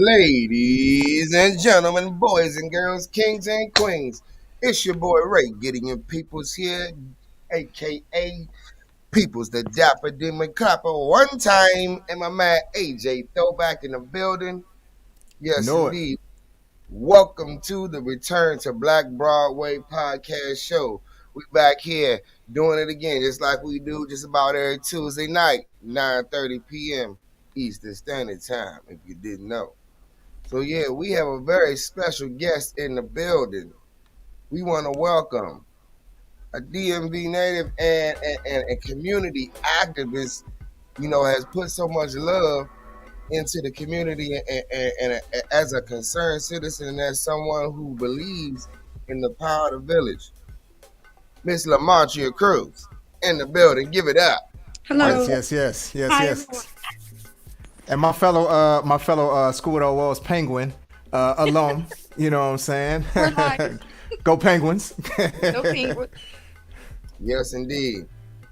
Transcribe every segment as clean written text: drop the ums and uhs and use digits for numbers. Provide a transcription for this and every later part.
Ladies and gentlemen, boys and girls, kings and queens, it's your boy Ray getting in Peoples here, aka Peoples the Dapper Demon Clapper one time, and my man AJ Throwback in the building. Yes, Know it. indeed. Welcome to the Return to Black Broadway podcast show. We back here doing it again, just like we do just about every Tuesday night, 9:30 p.m. Eastern Standard Time, if you didn't know. So yeah, we have a very special guest in the building. We want to welcome a DMV native and a community activist. Has put so much love into the community and as a concerned citizen and as someone who believes in the power of the village. Miss Lamontria Cruz in the building. Give it up. One Yes, time. Hello. yes, yes, yes, Hi, everyone. yes. And my fellow School of Walls Penguin alum. You know what I'm saying? We're live. Go Penguins. No penguin. Yes, indeed.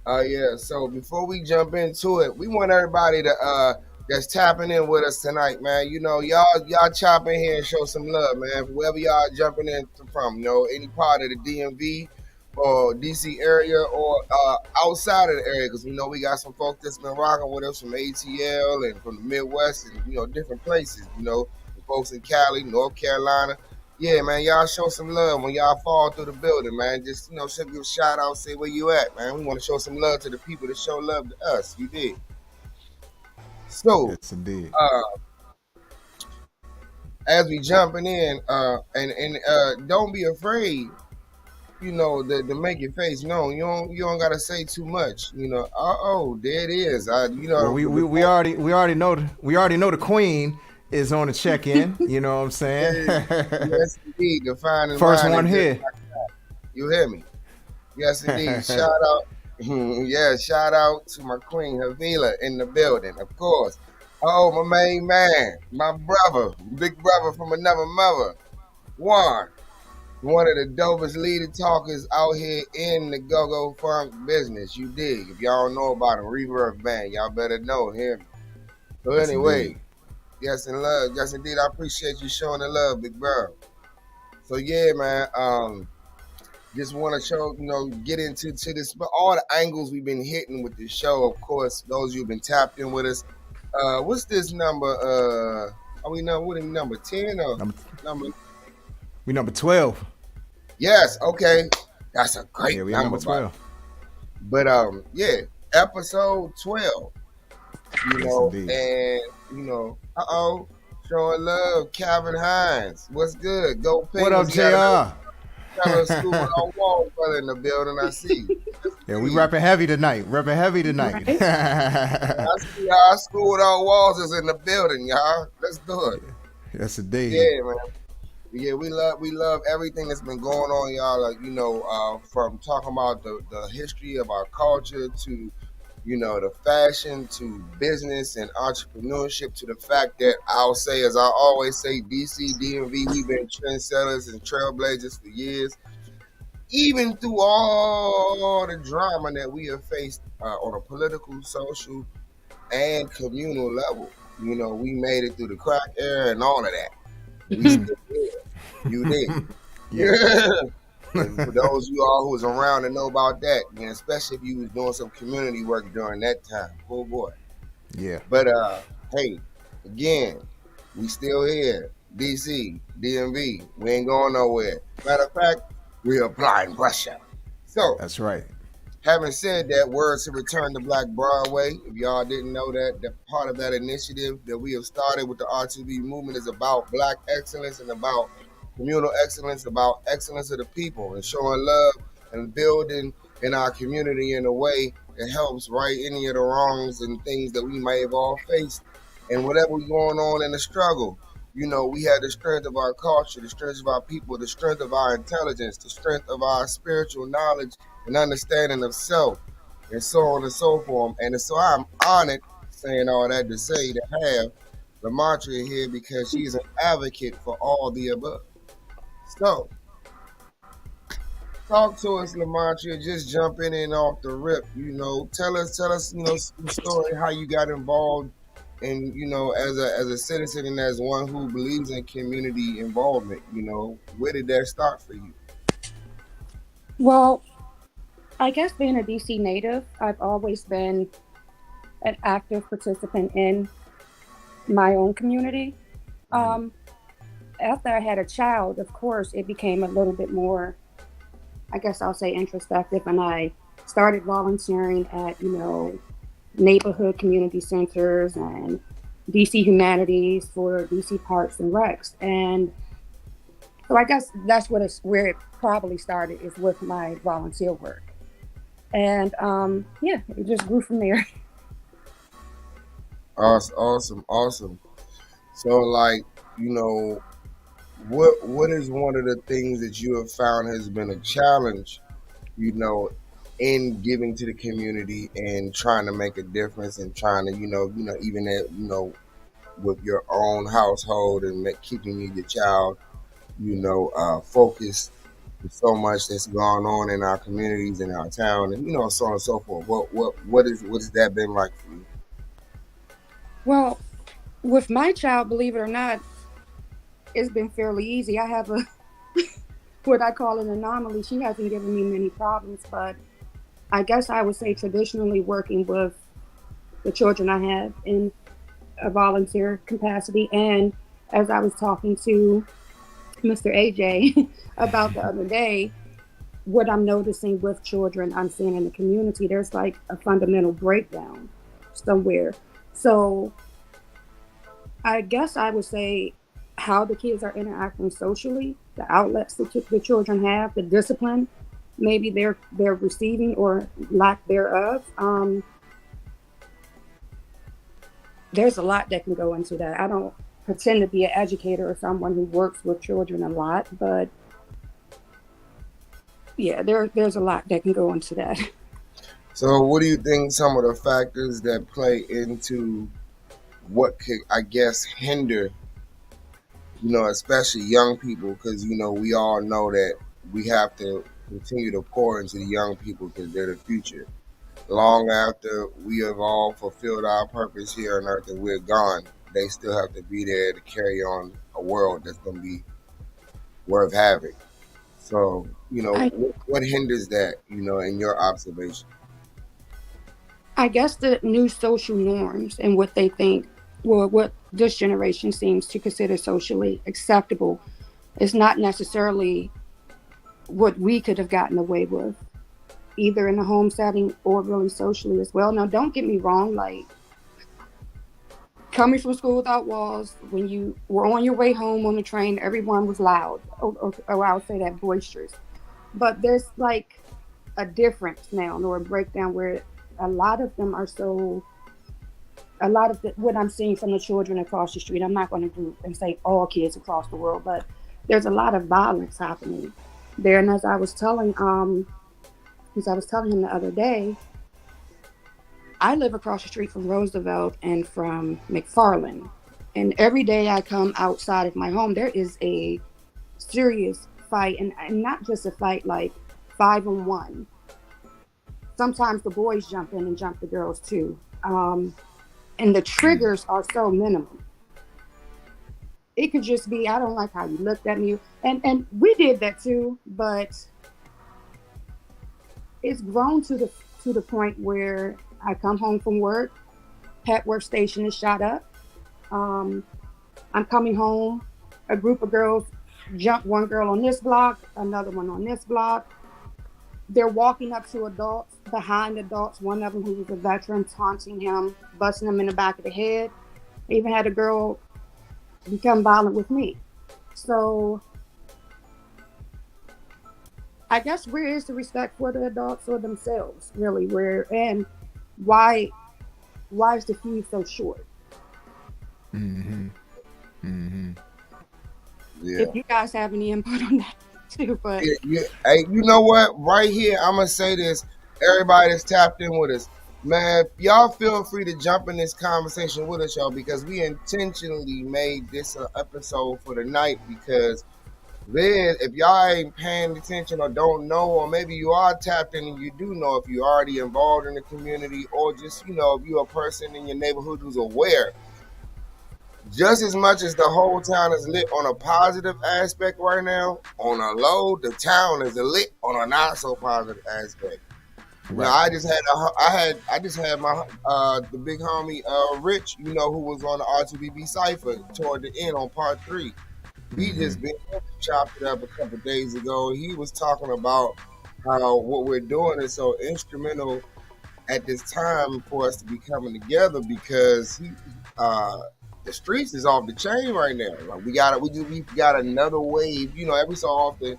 Yeah. So before we jump into it, we want everybody to that's tapping in with us tonight, man. Y'all chop in here and show some love, man. Wherever y'all jumping in from, any part of the DMV or DC area or outside of the area, because we know we got some folks that's been rocking with us from ATL and from the Midwest and different places. The folks in Cali, North Carolina. Yeah, man, y'all show some love when y'all fall through the building, man. Just, give a shout out, say where you at, man. We want to show some love to the people that show love to us. You did. So, Yes, indeed. as we jumping in, and don't be afraid, to make your face known. You don't gotta say too much. There it is. Well, we already know the Queen is on the check-in. You know what I'm saying? Yes, indeed. The fine and First wine one and just here. like that. You hear me? Yes, indeed. Shout out. Yeah, shout out to my queen Havila in the building, of course. Oh, my main man, my brother, big brother from another mother, Juan, one of the dopest leading talkers out here in the go-go funk business. You dig? If y'all don't know about him, Reverb Band, y'all better know him. So Yes, indeed. anyway, yes and love, yes indeed. I appreciate you showing the love, big bro. So yeah, man. Just want to show, get into this, but all the angles we've been hitting with this show. Of course, those who've been tapped in with us. What's this number? Are we know what is number 10 or Number, number? we number 12. Yes, okay, that's a Yeah, great we are number number, 12. but yeah, episode 12. Yes, indeed. And showing love, Calvin Hines. What's good? Go What up, Penguins! You got another JR? school on wall brother in the building. I see. Yeah, we rapping heavy tonight. Rapping heavy tonight. Right? I see our school without walls is in the building, y'all. Let's do it. Yes, indeed. Yeah, man. Yeah, we love everything that's been going on, y'all. Like, from talking about the history of our culture to, the fashion to business and entrepreneurship to the fact that I'll say, as I always say, DC, DMV, we've been trendsetters and trailblazers for years. Even through all the drama that we have faced on a political, social, and communal level. We made it through the crack era and all of that. We still did. You did. Yeah. And for those of you all who was around and know about that, and especially if you was doing some community work during that time. Oh boy. Yeah. But hey, again, we still here. DC, DMV, we ain't going nowhere. Matter of fact, we're applying pressure. So, That's right. having said that, words to return to Black Broadway. If y'all didn't know that, part of that initiative that we have started with the R2B movement is about Black excellence and about communal excellence, about excellence of the people and showing love and building in our community in a way that helps right any of the wrongs and things that we may have all faced and whatever going on in the struggle. We had the strength of our culture, the strength of our people, the strength of our intelligence, the strength of our spiritual knowledge and understanding of self, and so on and so forth. And so I'm honored, saying all that to say, to have Lamontria here because she's an advocate for all the above. So, talk to us, Lamontria. Just jumping in off the rip. Tell us, some story how you got involved And as a citizen and as one who believes in community involvement, where did that start for you? Well, I guess being a DC native, I've always been an active participant in my own community. Mhm. Um, After I had a child, of course, it became a little bit more, I guess I'll say, introspective, and I started volunteering at, neighborhood community centers and DC Humanities for DC Parks and Recs. And so I guess that's where it probably started is with my volunteer work. And yeah, it just grew from there. Awesome, awesome, awesome. So, like, you know, what is one of the things that you have found has been a challenge, you know, in giving to the community and trying to make a difference and trying to, even at, with your own household and keeping your child, focused with so much that's going on in our communities in our town and so on and so forth. What has that been like for you? Well, with my child, believe it or not, it's been fairly easy. I have a what I call an anomaly. She hasn't given me many problems, but I guess I would say traditionally working with the children I have in a volunteer capacity. And as I was talking to Mr. AJ about the other day, what I'm noticing with children I'm seeing in the community, there's like a fundamental breakdown somewhere. So I guess I would say how the kids are interacting socially, the outlets that the children have, the discipline maybe they're receiving or lack thereof. There's a lot that can go into that. I don't pretend to be an educator or someone who works with children a lot, but yeah, there's a lot that can go into that. So, what do you think some of the factors that play into what could, I guess, hinder, especially young people? Because, we all know that we have to continue to pour into the young people because they're the future. Long after we have all fulfilled our purpose here on earth and we're gone, they still have to be there to carry on a world that's going to be worth having. So, I what hinders that, in your observation? I guess the new social norms and what they think, well, what this generation seems to consider socially acceptable is not necessarily what we could have gotten away with, either in the home setting or really socially as well. Now, don't get me wrong, like coming from school without walls, when you were on your way home on the train, everyone was loud. I would say that boisterous. But there's like a difference now or a breakdown where a lot of them are so a lot of what I'm seeing from the children across the street. I'm not going to group and say all kids across the world, but there's a lot of violence happening there. And as I was telling him the other day, I live across the street from Roosevelt and from McFarland, and every day I come outside of my home, there is a serious fight, and not just a fight like 5-on-1. Sometimes the boys jump in and jump the girls too. And the triggers are so minimum. It could just be I don't like how you looked at me, and we did that too, but it's grown to the point where I come home from work, Petworth Station is shot up. Um, I'm coming home, a group of girls jump one girl on this block, another one on this block. They're walking up to adults, behind adults, one of them who was a veteran, taunting him, busting him in the back of the head. I even had a girl become violent with me. So I guess where is the respect for the adults or themselves, really? Where and why why is the fuse so short? Mm-hmm. Mm-hmm. Yeah. If you guys have any input on that too, but Yeah. Hey, you know what? Right here, I'm gonna say this. Everybody that's tapped in with us, man. Y'all feel free to jump in this conversation with us, y'all, because we intentionally made this an episode for the night. Because then, if y'all ain't paying attention or don't know, or maybe you are tapped in and you do know if you're already involved in the community, or just if you're a person in your neighborhood who's aware. just as much as the whole town is lit on a positive aspect right now, on a low, the town is lit on a not so positive aspect. You know, Right. I just had my the big homie Rich, you know, who was on the R2BB cipher toward the end on part 3. He just been chopped it up a couple days ago. He was talking about how what we're doing is so instrumental at this time for us to be coming together because uh, the streets is off the chain right now. Like we got another wave. You know, every so often,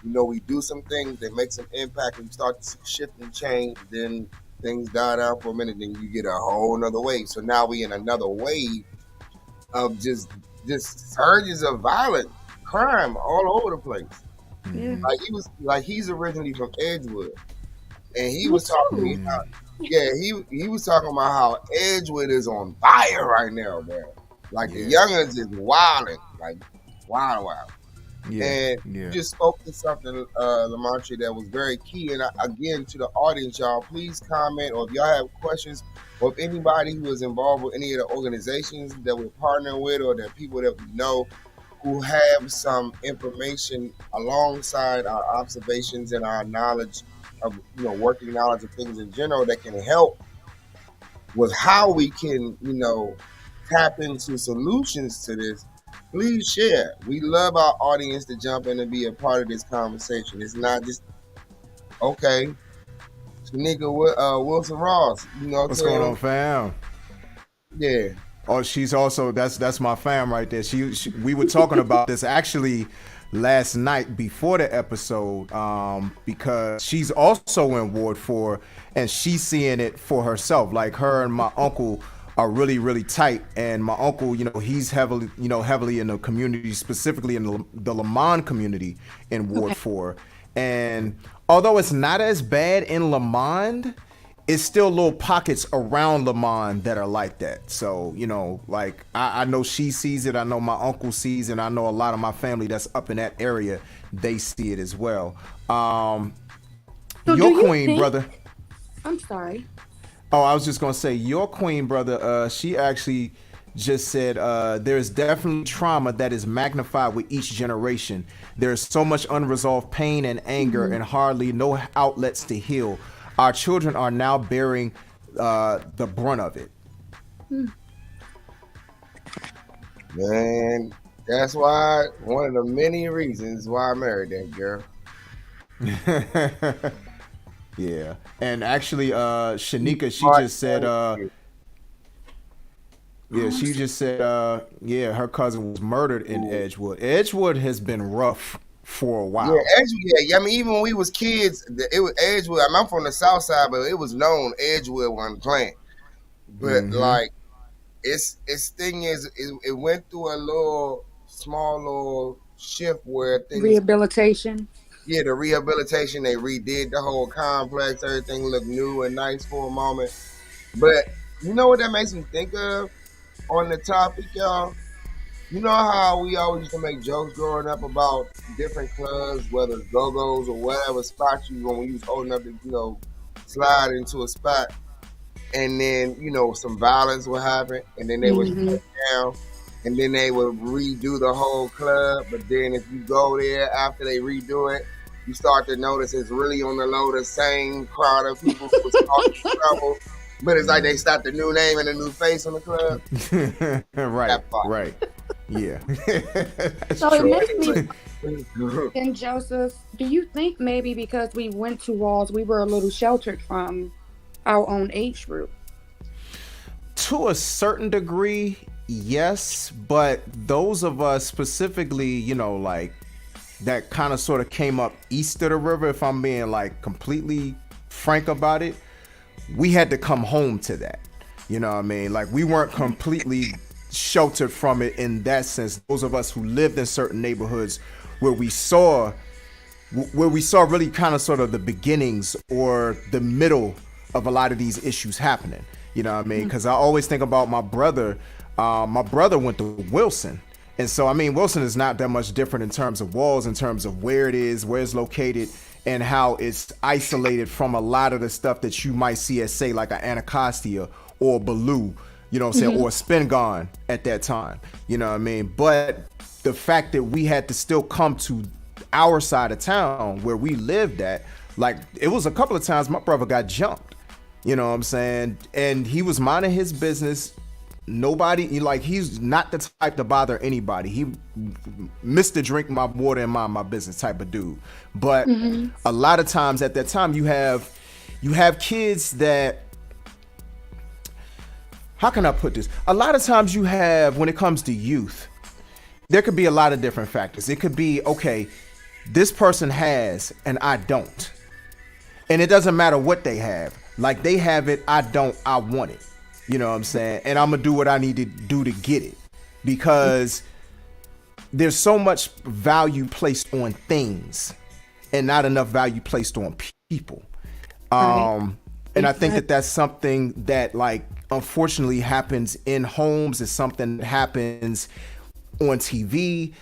you know, we do some things that make some impact and we start to see shift and change. Then things die down for a minute, then you get a whole another wave. So now we in another wave of just surges of violent crime all over the place. Yeah. He's originally from Edgewood, and he Me was talking to me too. about he was talking about how Edgewood is on fire right now, man. Like the Yeah. youngins is wilding, like wild. Yeah. And you Yeah. just spoke to something, Lamontria, that was very key. And again, to the audience, y'all, please comment, or if y'all have questions, or if anybody who is involved with any of the organizations that we're partnering with, or the people that we know who have some information alongside our observations and our knowledge of, you know, working knowledge of things in general that can help with how we can, you know, tap into solutions to this, please share. We love our audience to jump in and be a part of this conversation. It's not just, okay, Shanika Wilson Ross, you know what I'm What's going on, saying? fam? Yeah. Oh, she's also that's my fam right there. We were talking about this actually last night before the episode, because she's also in Ward 4 and she's seeing it for herself. Like her and my uncle are really tight, and my uncle, you know, he's heavily in the community, specifically in the Lamont community in Ward Okay. 4. And although it's not as bad in Lamont, it's still little pockets around Lamont that are like that. So, you know, like I know she sees it, I know my uncle sees it, and I know a lot of my family that's up in that area, they see it as well. So do Your you queen, think? brother. I'm sorry. Oh, I was just gonna say, your queen, brother. She actually just said there's definitely trauma that is magnified with each generation. There's so much unresolved pain and anger, and hardly no outlets to heal. Our children are now bearing the brunt of it. Man, that's why one of the many reasons why I married that girl. Yeah, and actually, Shanika, she Smart just said, kid. yeah, she just said, yeah, her cousin was murdered in Edgewood. Edgewood has been rough for a Yeah, while. Edgewood. Yeah, I mean, even when we was kids, it was Edgewood. I mean, I'm from the South Side, but it was known Edgewood wasn't playing. But like, its thing is, it went through a little small little shift where things, Rehabilitation. yeah, the rehabilitation, they redid the whole complex. Everything looked new and nice for a moment. But you know what that makes me think of on the topic, y'all? You know how we always used to make jokes growing up about different clubs, whether it's go-go's or whatever spot you when you was old enough to, you know, slide into a spot, and then, you know, some violence would happen, and then they would Hmm. shut down, and then they would redo the whole club. But then if you go there after they redo it, you start to notice it's really on the low the same crowd of people who was causing trouble. But it's like they stopped a new name and a new face on the club. Right, That part. right. Yeah. That's So it true. makes me Anyway. think, Joseph, do you think maybe because we went to walls, we were a little sheltered from our own age group? To a certain degree, yes, but those of us specifically, you know, like that kind of sort of came up east of the river, if I'm being like completely frank about it, we had to come home to that. You know what I mean? Like we weren't completely sheltered from it in that sense. Those of us who lived in certain neighborhoods where we saw really kind of sort of the beginnings or the middle of a lot of these issues happening. You know what I mean? Because I always think about my brother. My brother went to Wilson. And so, I mean, Wilson is not that much different in terms of walls, in terms of where it is, where it's located, and how it's isolated from a lot of the stuff that you might see at, say, like an Anacostia or Baloo. you know what I'm saying, or spin gone at that time, you know what I mean? But the fact that we had to still come to our side of town where we lived at, like it was a couple of times my brother got jumped, you know what I'm saying? And he was minding his business. Nobody, like, he's not the type to bother anybody. He missed to drink my water and mind my business type of dude. But a lot of times at that time you have kids that, how can I put this? A lot of times you have, when it comes to youth, there could be a lot of different factors. It could be, okay, this person has and I don't. And it doesn't matter what they have. Like, they have it, I don't, I want it. You know what I'm saying? And I'm going to do what I need to do to get it. Because there's so much value placed on things and not enough value placed on people. And I think that that's something that, like, unfortunately happens in homes. It's something that happens on TV,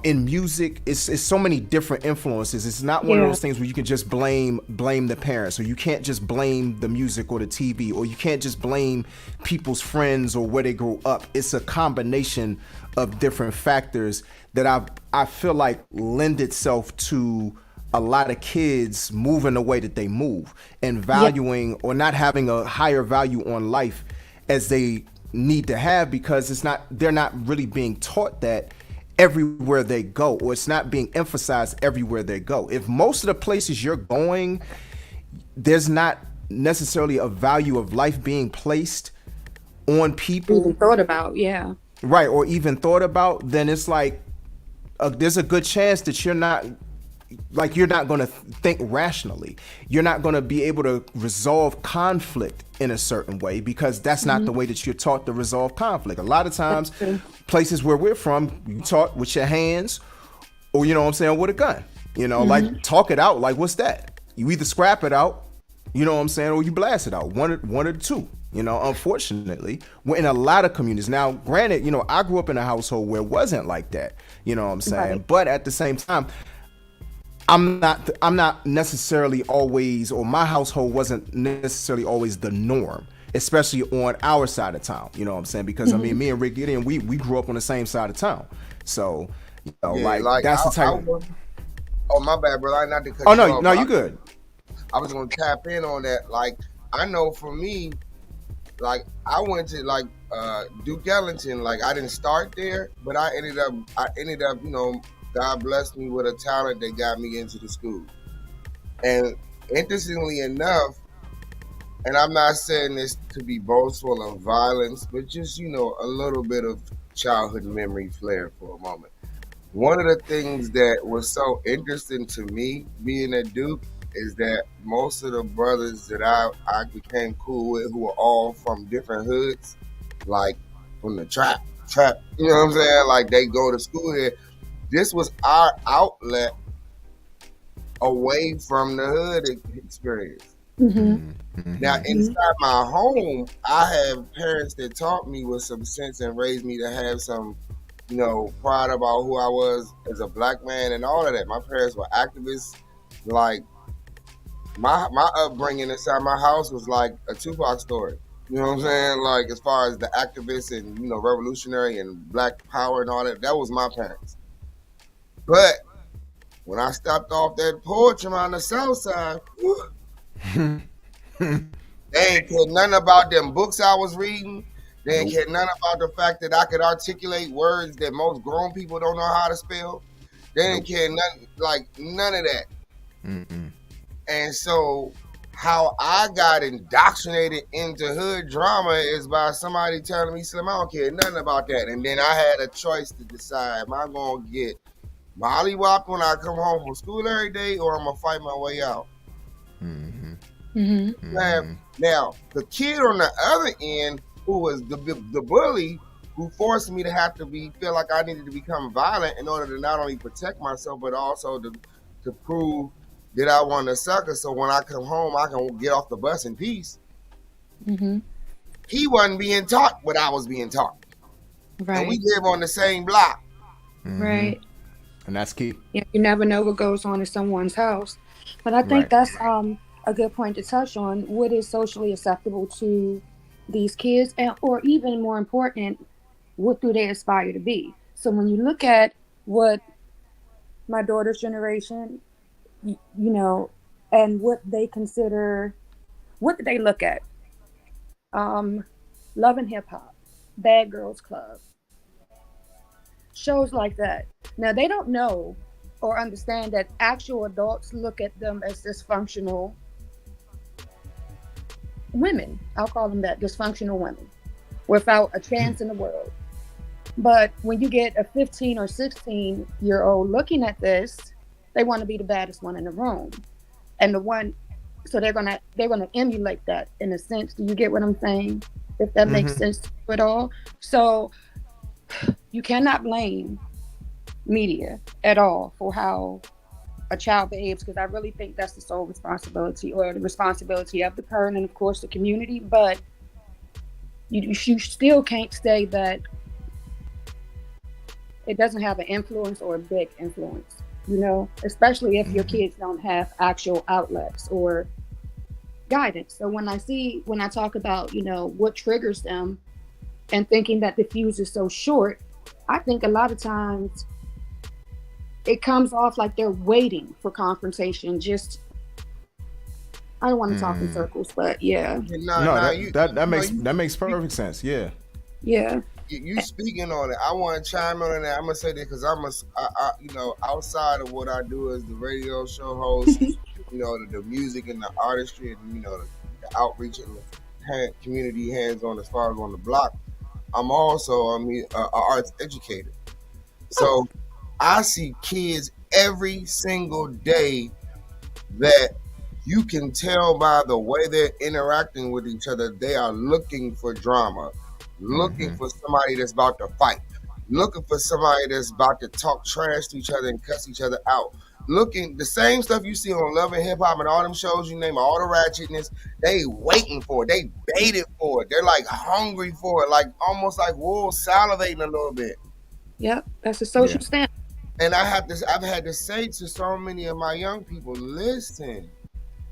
in music. It's so many different influences. It's not one of those things where you can just blame the parents, or you can't just blame the music or the TV, or you can't just blame people's friends or where they grew up. It's a combination of different factors that I feel like lend itself to a lot of kids moving the way that they move and valuing or not having a higher value on life as they need to have, because they're not really being taught that everywhere they go, or it's not being emphasized everywhere they go. If most of the places you're going, there's not necessarily a value of life being placed on people, Even thought about, right, or even thought about, then it's like there's a good chance that you're not going to think rationally. You're not going to be able to resolve conflict in a certain way, because that's not the way that you're taught to resolve conflict. A lot of times, places where we're from, you taught with your hands, or, you know what I'm saying, with a gun. You know, like, talk it out. Like, what's that? You either scrap it out, you know what I'm saying, or you blast it out. One or the two. You know, unfortunately, we're in a lot of communities. Now, granted, you know, I grew up in a household where it wasn't like that. You know what I'm saying? Right. But at the same time, I'm not necessarily always, or my household wasn't necessarily always the norm, especially on our side of town. You know what I'm saying? Because I mean, me and Rick Gideon, we grew up on the same side of town. So, you know, like that's the type. Oh, my bad, brother. Not to cut Oh you no, off. no, you good. I was gonna tap in on that. Like, I know for me, like, I went to, like, Duke Ellington. Like, I didn't start there, but I ended up, you know, God blessed me with a talent that got me into the school. And interestingly enough, and I'm not saying this to be boastful of violence, but just, you know, a little bit of childhood memory flair for a moment. One of the things that was so interesting to me being at Duke is that most of the brothers that I became cool with, who were all from different hoods, like from the trap, you know what I'm saying? Like, they go to school here. This was our outlet away from the hood experience. Now, inside my home, I have parents that taught me with some sense and raised me to have some, you know, pride about who I was as a black man and all of that. My parents were activists. Like, my upbringing inside my house was like a Tupac story. You know what I'm saying? Like, as far as the activists and, you know, revolutionary and black power and all that, that was my parents. But when I stopped off that porch around the south side, they ain't cared nothing about them books I was reading. They ain't cared nothing about the fact that I could articulate words that most grown people don't know how to spell. They didn't care nothing, like, none of that. And so how I got indoctrinated into hood drama is by somebody telling me, Slim, I don't care nothing about that. And then I had a choice to decide, am I going to get mollywopped when I come home from school every day, or I'm going to fight my way out? Now, the kid on the other end, who was the bully, who forced me to have to feel like I needed to become violent in order to not only protect myself, but also to prove that I wasn't a sucker. So when I come home, I can get off the bus in peace. He wasn't being taught what I was being taught. Right. And we live on the same block. Right. And that's key. Yeah, you never know what goes on in someone's house. But I think that's a good point to touch on. What is socially acceptable to these kids, and or even more important, what do they aspire to be? So when you look at what my daughter's generation, you know, and what they consider, what do they look at? Um, Love and Hip Hop, Bad Girls Club, shows like that. Now they don't know or understand that actual adults look at them as dysfunctional women. I'll call them that, dysfunctional women, without a chance in the world. But when you get a 15 or 16-year old looking at this, they want to be the baddest one in the room. And the one, so they're gonna emulate that in a sense. Do you get what I'm saying? If that makes Mm-hmm. sense to you at all. So you cannot blame media at all for how a child behaves, because I really think that's the sole responsibility, or the responsibility of the parent and of course the community. But you still can't say that it doesn't have an influence or a big influence, especially if your kids don't have actual outlets or guidance. So when I talk about, what triggers them and thinking that the fuse is so short, I think a lot of times it comes off like they're waiting for confrontation. Just, I don't want to talk in circles, but yeah. Nah, No, nah, that makes perfect sense. Yeah. Yeah. you speaking on it. I want to chime in on that. I'm gonna say that because outside of what I do as the radio show host, the music and the artistry, and the outreach and the community hands on as far as on the block. I'm also an arts educator, so I see kids every single day that you can tell by the way they're interacting with each other. They are looking for drama, looking for somebody that's about to fight, looking for somebody that's about to talk trash to each other and cuss each other out. Looking the same stuff you see on Love and Hip Hop and all them shows you name, all the ratchetness, they waiting for it. They baited for it. They're like hungry for it, like almost like wolves salivating a little bit. Yep. That's a social standard. And I've had to say to so many of my young people, listen,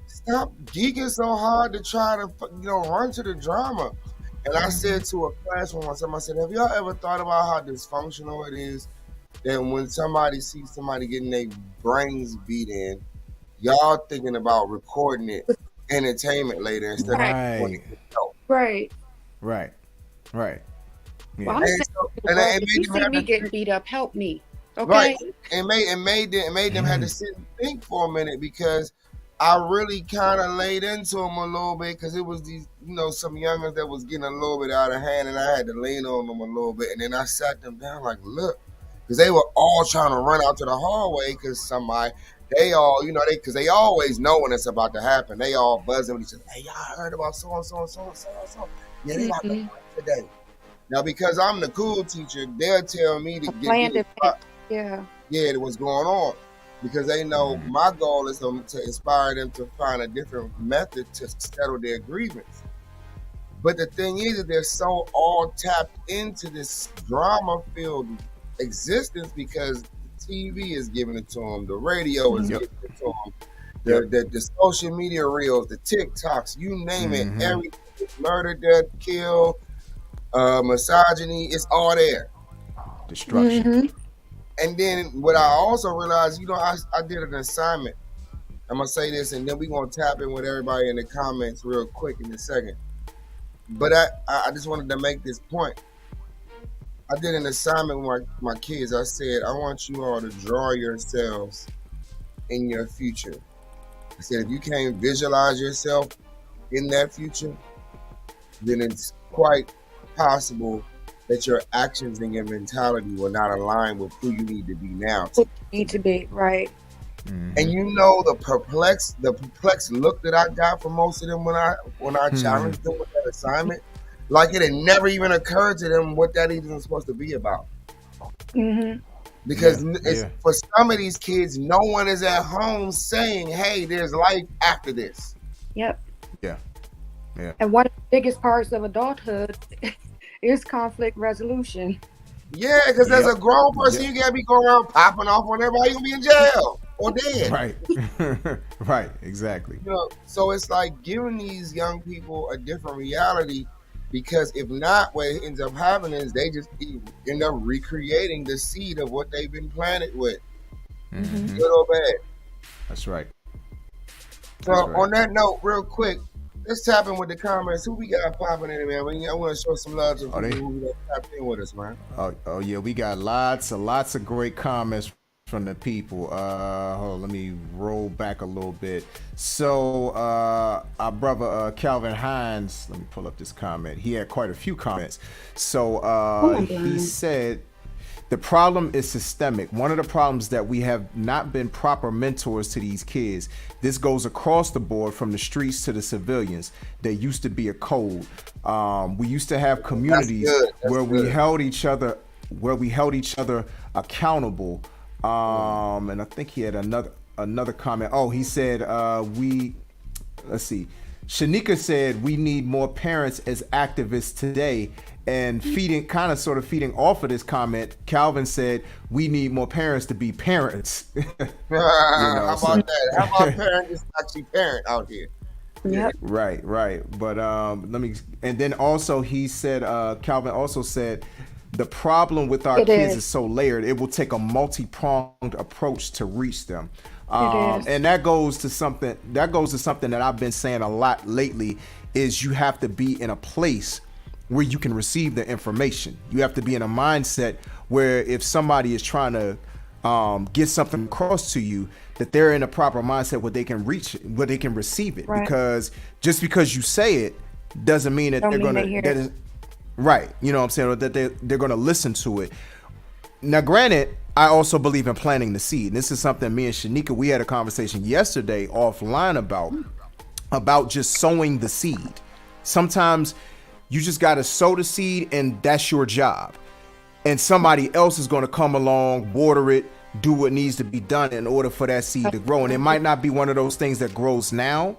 stop geeking so hard to try to run to the drama. And I said to a classroom one time, I said, have y'all ever thought about how dysfunctional it is that when somebody sees somebody getting their brains beat in, y'all thinking about recording it entertainment later instead of Right. Right. Right. Right. Well, Yeah. I'm saying, if you see me getting beat up, help me. Okay. Right. And made them had to sit and think for a minute, because I really kind of laid into them a little bit, because it was these, some youngers that was getting a little bit out of hand, and I had to lean on them a little bit. And then I sat them down like, look, because they were all trying to run out to the hallway, because they all, because they always know when it's about to happen. They all buzzing with each other. Hey, y'all heard about so and so and so and so and so? Yeah, they about to fight today. Now, because I'm the cool teacher, they'll tell me to get what's going on, because they know my goal is to inspire them to find a different method to settle their grievance. But the thing is that they're so all tapped into this drama-filled existence, because the TV is giving it to them, the radio is giving it to them, the social media reels, the TikToks, you name it, everything is murder, death, kill, misogyny, it's all there. Destruction. And then what I also realized, I did an assignment. I'm gonna say this, and then we're gonna tap in with everybody in the comments real quick in a second. But I just wanted to make this point. I did an assignment with my kids. I said, I want you all to draw yourselves in your future. I said, if you can't visualize yourself in that future, then it's quite possible that your actions and your mentality will not align with who you need to be now. Need to be right. And the perplexed look that I got from most of them when I challenged them with that assignment, like it had never even occurred to them what that even was supposed to be about. Because for some of these kids, no one is at home saying, "Hey, there's life after this." Yep. Yeah. And one of the biggest parts of adulthood is conflict resolution. Yeah, because as a grown person, you can't be going around popping off on everybody. You're gonna be in jail or dead. Right. Right. Exactly. So it's like giving these young people a different reality Because if not, what ends up happening is they just end up recreating the seed of what they've been planted with, Mm-hmm. good or bad. That's right. So That's right. on that note, real quick, let's tap in with the comments. Who we got popping in, man? I want to show some love to Oh, people they. who tapped in with us, man. Oh yeah, we got lots of great comments from the people. Hold on, let me roll back a little bit. So our brother Calvin Hines, let me pull up this comment. He had quite a few comments. So Oh, I'm he blind. said the problem is systemic. One of the problems that we have not been proper mentors to these kids. This goes across the board from the streets to the civilians. There used to be a code. We used to have That's communities good. That's where we good. held each other, accountable. And I think he had another comment. Oh, he said let's see. Shanika said we need more parents as activists today. And sort of feeding off of this comment, Calvin said we need more parents to be parents. How So about that? How about parent is actually parent out here? Yeah. Yep. right. But let me. And then also he said, Calvin also said, the problem with our It kids is. is so layered. It will take a multi-pronged approach to reach them. It is. And that goes to something. That I've been saying a lot lately. Is you have to be in a place where you can receive the information. You have to be in a mindset where if somebody is trying to get something across to you, that they're in a proper mindset where they can receive it. Right. Because just because you say it doesn't mean that Don't they're mean gonna they hear that it. is right. You know what I'm saying? Or that they're gonna listen to it. Now, granted, I also believe in planting the seed. And this is something me and Shanika, we had a conversation yesterday offline about just sowing the seed. Sometimes you just got to sow the seed and that's your job. And somebody else is going to come along, water it, do what needs to be done in order for that seed to grow. And it might not be one of those things that grows now,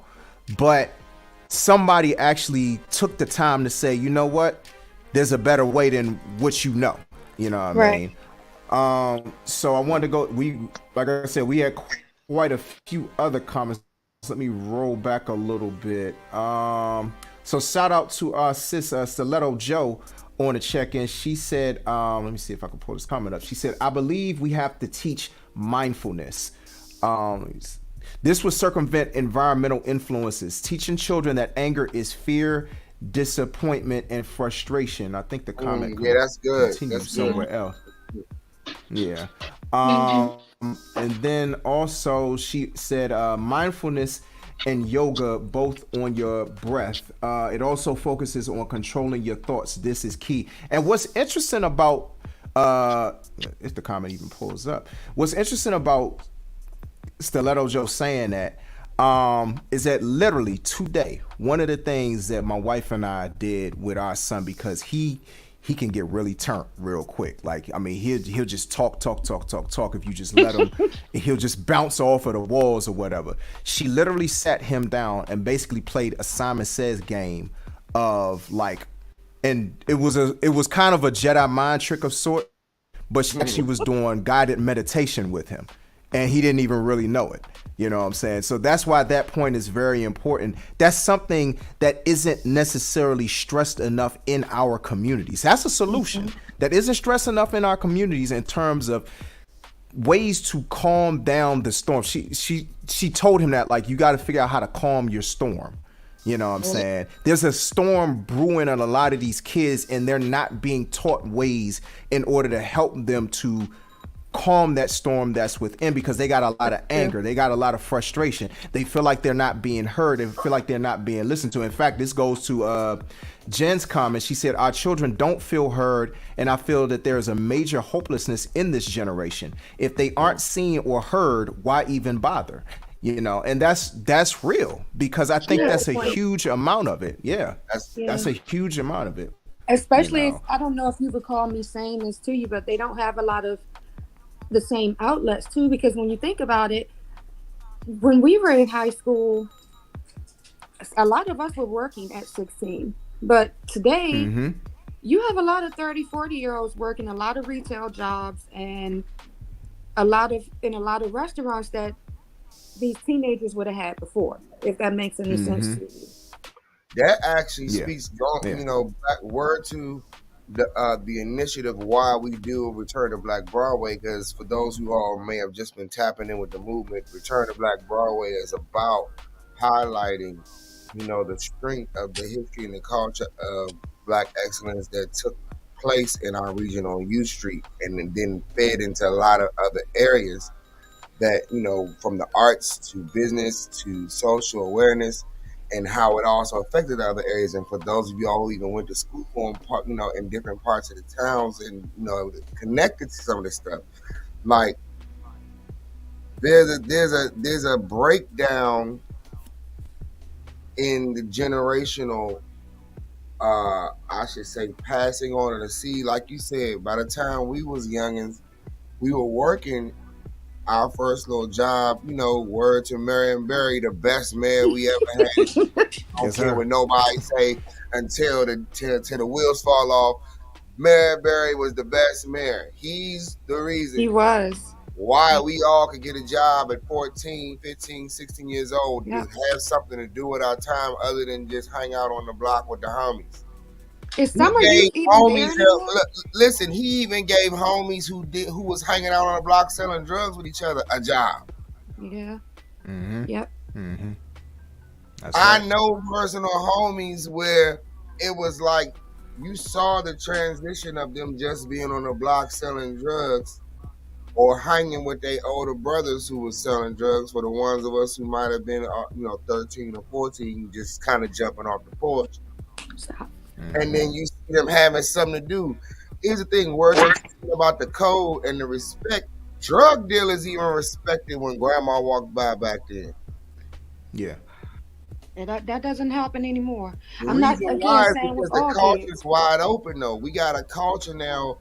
but somebody actually took the time to say, you know what? There's a better way than what you know. You know what I Right. mean? So I wanted to go. Like I said, we had quite a few other comments. Let me roll back a little bit. So shout out to our sis Stiletto Joe on the check-in. She said, let me see if I can pull this comment up. She said, I believe we have to teach mindfulness. This would circumvent environmental influences, teaching children that anger is fear, disappointment, and frustration. I think the comment Yeah, that's good. continues That's good. somewhere else. Yeah. Mm-hmm. And then also she said mindfulness and yoga both on your breath. It also focuses on controlling your thoughts. This is key. And what's interesting about if the comment even pulls up, what's interesting about Stiletto Joe saying that is that literally today, one of the things that my wife and I did with our son, because he can get really turned real quick. Like, I mean, he'll just talk if you just let him. He'll just bounce off of the walls or whatever. She literally sat him down and basically played a Simon Says game of like, and it was kind of a Jedi mind trick of sort, but she actually was doing guided meditation with him, and he didn't even really know it. You know what I'm saying? So that's why that point is very important. That's something that isn't necessarily stressed enough in our communities. That's a solution that isn't stressed enough in our communities in terms of ways to calm down the storm. She told him that, like, you got to figure out how to calm your storm. You know what I'm saying? There's a storm brewing on a lot of these kids, and they're not being taught ways in order to help them to calm that storm that's within, because they got a lot of anger, they got a lot of frustration, they feel like they're not being heard, they feel like they're not being listened to. In fact, this goes to Jen's comment. She said our children don't feel heard, and I feel that there's a major hopelessness in this generation. If they aren't seen or heard, why even bother? You know, and that's real, because I think that's a huge amount of it. That's a huge amount of it. Especially if, I don't know if you recall me saying this to you, but they don't have a lot of the same outlets too, because when you think about it, when we were in high school, a lot of us were working at 16, but today you have a lot of 30-40-year-olds working a lot of retail jobs and a lot of restaurants that these teenagers would have had before, if that makes any sense to you. That actually Yeah. speaks, Yeah. back word to the initiative why we do Return to Black Broadway. Because for those who all may have just been tapping in with the movement, Return to Black Broadway is about highlighting, the strength of the history and the culture of Black excellence that took place in our region on U Street, and then fed into a lot of other areas that, from the arts to business to social awareness, and how it also affected other areas. And for those of y'all who even went to school in different parts of the towns, and connected to some of this stuff, like there's a breakdown in the generational, I should say, passing on of the seed. Like you said, by the time we was youngins, we were working our first little job, word to Marion Barry, the best mayor we ever had. I don't Yes, care sir. what nobody say till the wheels fall off. Marion Barry was the best mayor. He's the He reason was. why we all could get a job at 14, 15, 16 years old, to Yep. have something to do with our time other than just hang out on the block with the homies. Is He some of you gave even homies there anymore? listen, he even gave homies who was hanging out on the block selling drugs with each other a job. Yeah. Mm-hmm. Yep. Mm-hmm. That's I right. know personal homies where it was like you saw the transition of them just being on the block selling drugs, or hanging with their older brothers who was selling drugs, for the ones of us who might have been 13 or 14, just kind of jumping off the porch. Stop. And Mm-hmm. then you see them having something to do. Here's the thing, words about the code and the respect. Drug dealers even respected when grandma walked by back then. Yeah. And that doesn't happen anymore. The I'm not reason again why is saying because it's the all culture is kids. wide open though. We got a culture now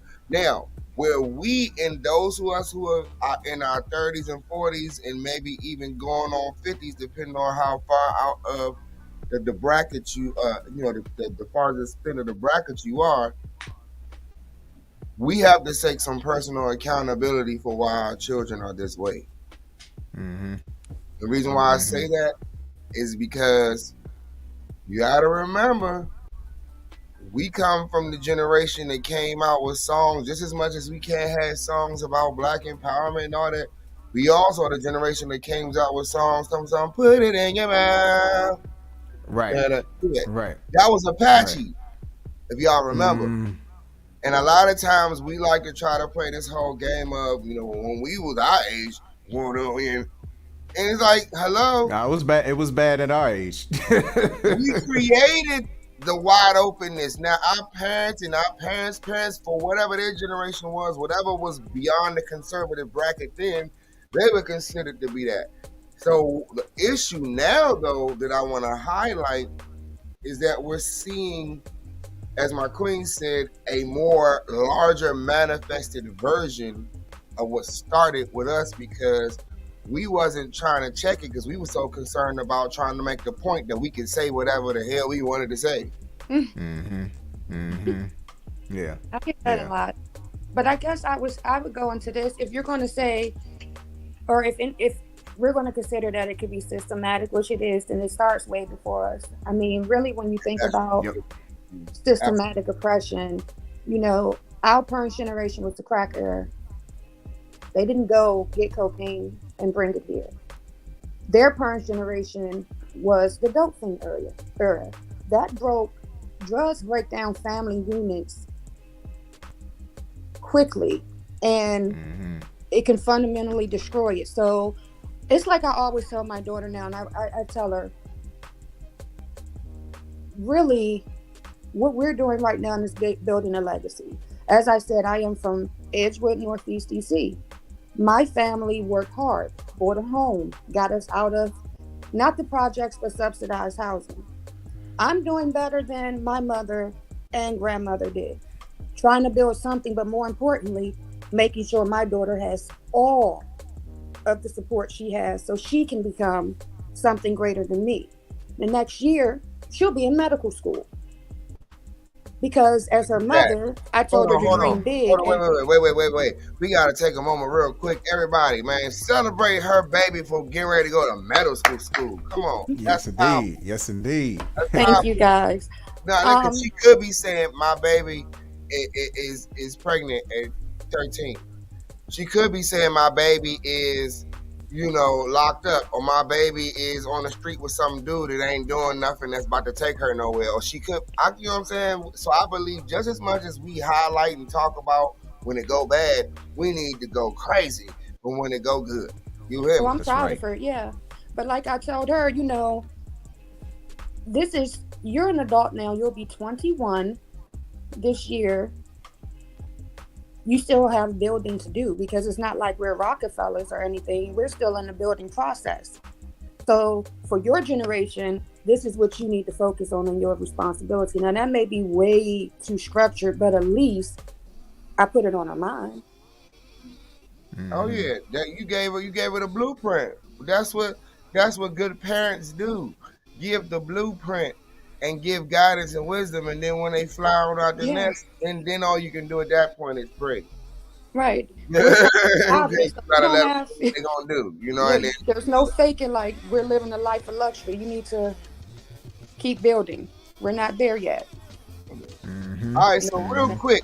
where we, and those who us who are in our 30s and 40s and maybe even going on 50s, depending on how far out of the bracket the farthest spin of the bracket you are, we have to take some personal accountability for why our children are this way. Mm-hmm. The reason why I Mm-hmm. say that is because you got to remember, we come from the generation that came out with songs just as much as we can't have songs about black empowerment and all that. We also are the generation that came out with songs, put it in your mouth. Right. Yeah. Right. That was Right. Apache, if y'all remember. Mm. And a lot of times we like to try to play this whole game of, when we was our age, and it's like, hello, Nah, it was bad. It was bad at our age. we created the wide openness. Now our parents and our parents, for whatever their generation was, whatever was beyond the conservative bracket then, they were considered to be that. So the issue now, though, that I want to highlight is that we're seeing, as my queen said, a more larger manifested version of what started with us, because we wasn't trying to check it because we were so concerned about trying to make the point that we could say whatever the hell we wanted to say. Mm-hmm. Mm-hmm. Yeah. I get that a Yeah. lot. But I guess I would go into this if you're going to say, or if we're going to consider that it could be systematic, which it is, then it starts way before us. I mean, really, when you think That's about Yep. absolutely. systematic oppression, our parents' generation was the crack era. They didn't go get cocaine and bring it here. Their parents' generation was the dope thing era. That broke drugs break down family units quickly, and Mm-hmm. it can fundamentally destroy it. So it's like I always tell my daughter now, and I tell her, really, what we're doing right now is building a legacy. As I said, I am from Edgewood, Northeast DC. My family worked hard, bought a home, got us out of not the projects, but subsidized housing. I'm doing better than my mother and grandmother did, trying to build something, but more importantly, making sure my daughter has all of the support she has so she can become something greater than me. The next year, she'll be in medical school. because as her That. mother, I Hold told her on, to hold dream on. Hold big. on, And wait. We gotta take a moment real quick. Everybody, man, celebrate her baby for getting ready to go to middle school. Come on. That's Yes, indeed. powerful. Yes, indeed. That's thank you powerful. guys. Now, because Um, she could be saying my baby is pregnant at 13. She could be saying my baby is, locked up, or my baby is on the street with some dude that ain't doing nothing that's about to take her nowhere. Or she could, you know what I'm saying? So I believe just as much as we highlight and talk about when it go bad, we need to go crazy from when it go good. You hear oh, me? I'm That's proud of right. her, yeah. But like I told her, you're an adult now. You'll be 21 this year. You still have building to do because it's not like we're Rockefellers or anything. We're still in the building process. So for your generation, this is what you need to focus on and your responsibility. Now that may be way too structured, but at least I put it on her mind. Oh Mm-hmm. yeah, that you gave her the blueprint. That's what good parents do. Give the blueprint and give guidance and wisdom, and then when they fly on out the Yeah, nest, and then all you can do at that point is pray. right. Okay, We're not you fathers, so we gotta don't let them have. do what they gonna do, Yeah, and then there's no faking like we're living a life of luxury. You need to keep building. We're not there yet. Mm-hmm. all right. No. So real quick,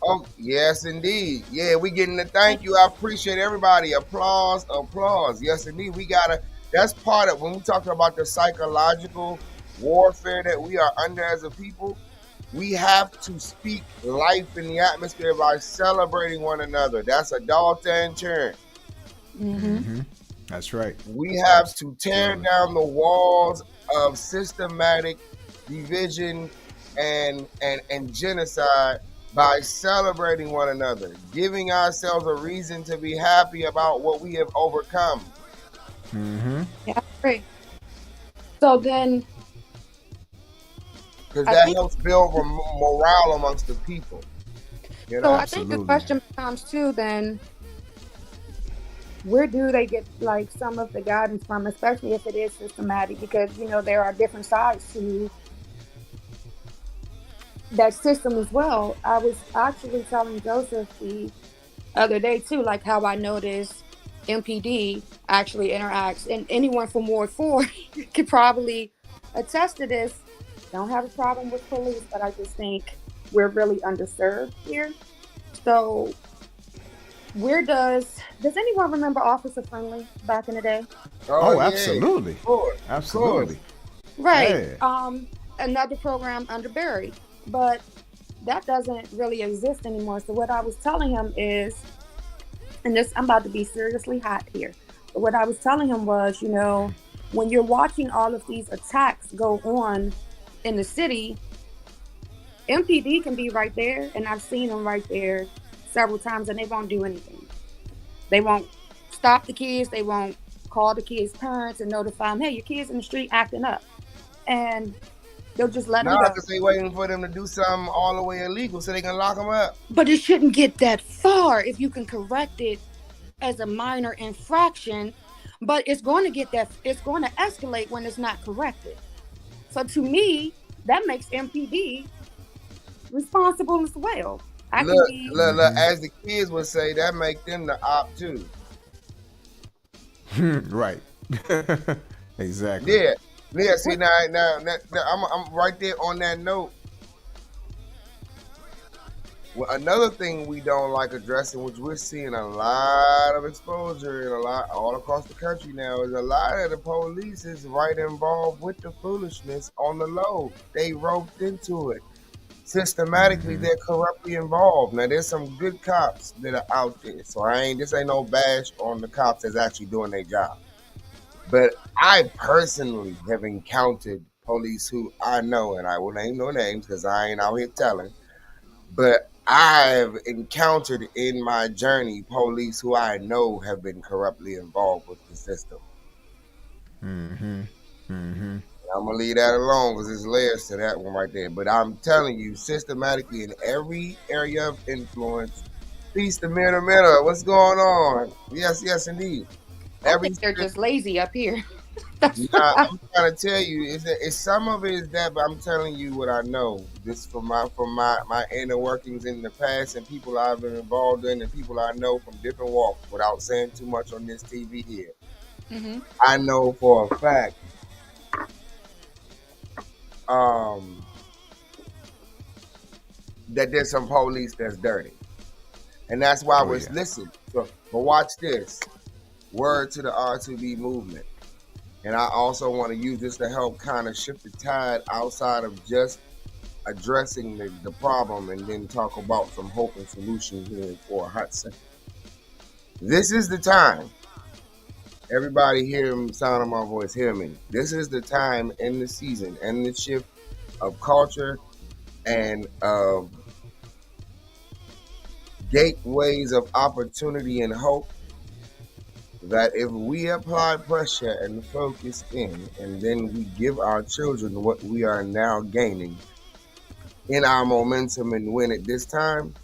oh yes, indeed, yeah, we getting the thank you. I appreciate everybody. Applause, applause. Yes, indeed, we gotta. That's part of when we talk about the psychological warfare that we are under as a people. We have to speak life in the atmosphere by celebrating one another. That's adult and churn. Mm-hmm. Mm-hmm. That's right. We have to tear Absolutely. down the walls of systematic division and genocide by celebrating one another, giving ourselves a reason to be happy about what we have overcome. Mm-hmm. Yeah, great. So then Because I that think helps build morale amongst the people. You so know, I think the Absolutely. question becomes too then where do they get like some of the guidance from, especially if it is systematic, because there are different sides to that system as well. I was actually telling Joseph the other day too, like how I noticed MPD actually interacts, and anyone from Ward 4 could probably attest to this. Don't have a problem with police, but I just think we're really underserved here. So where does anyone remember Officer Friendly back in the day? oh Oh, yeah, absolutely. of course. Absolutely. Right. Yeah. Another program under Barry, but that doesn't really exist anymore. So what I was telling him is, and this I'm about to be seriously hot here. But what I was telling him was, when you're watching all of these attacks go on in the city, MPD can be right there, and I've seen them right there several times, and they won't do anything. They won't stop the kids. They won't call the kids' parents and notify them, hey, your kid's in the street acting up, and they'll just let them Nah, go. because they waiting for them to do something all the way illegal so they can lock them up. But it shouldn't get that far if you can correct it as a minor infraction. But it's going to escalate when it's not corrected. So to me, that makes MPD responsible as well. I can Look, be look, look, Mm-hmm. as the kids would say, that make them the op too. Right. Exactly. Yeah, yeah. See what now, I'm right there on that note. Well, another thing we don't like addressing, which we're seeing a lot of exposure and a lot all across the country now, is a lot of the police is right involved with the foolishness on the low. They roped into it. Systematically, Mm-hmm. they're corruptly involved. Now, there's some good cops that are out there, so this ain't no bash on the cops that's actually doing their job. But I personally have encountered police who I know, and I will name no names because I ain't out here telling, but I've encountered in my journey police who I know have been corruptly involved with the system. Mm-hmm. Mm-hmm. I'm gonna leave that alone because there's layers to that one right there. But I'm telling you, systematically in every area of influence, peace the middle, what's going on? Yes, yes, indeed. I Every think they're just lazy up here. That's Nah, I'm trying to tell you, it's some of it is that, but I'm telling you what I know. This from my inner workings in the past and people I've been involved in and people I know from different walks. Without saying too much on this TV here, hmm I know for a fact um, that there's some police that's dirty, and that's why Oh we're yeah. listen. So, but watch this. Word to the R2B movement. And I also want to use this to help kind of shift the tide outside of just addressing the problem and then talk about some hope and solutions here for a hot second. This is the time. Everybody hear the sound of my voice, hear me. This is the time in the season and the shift of culture and gateways of opportunity and hope that if we apply pressure and focus in and then we give our children what we are now gaining in our momentum and win at this time,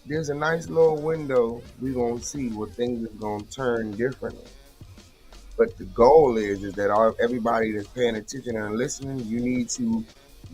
there's a nice little window we're going to see where things are going to turn differently. But the goal is that everybody that's paying attention and listening, you need to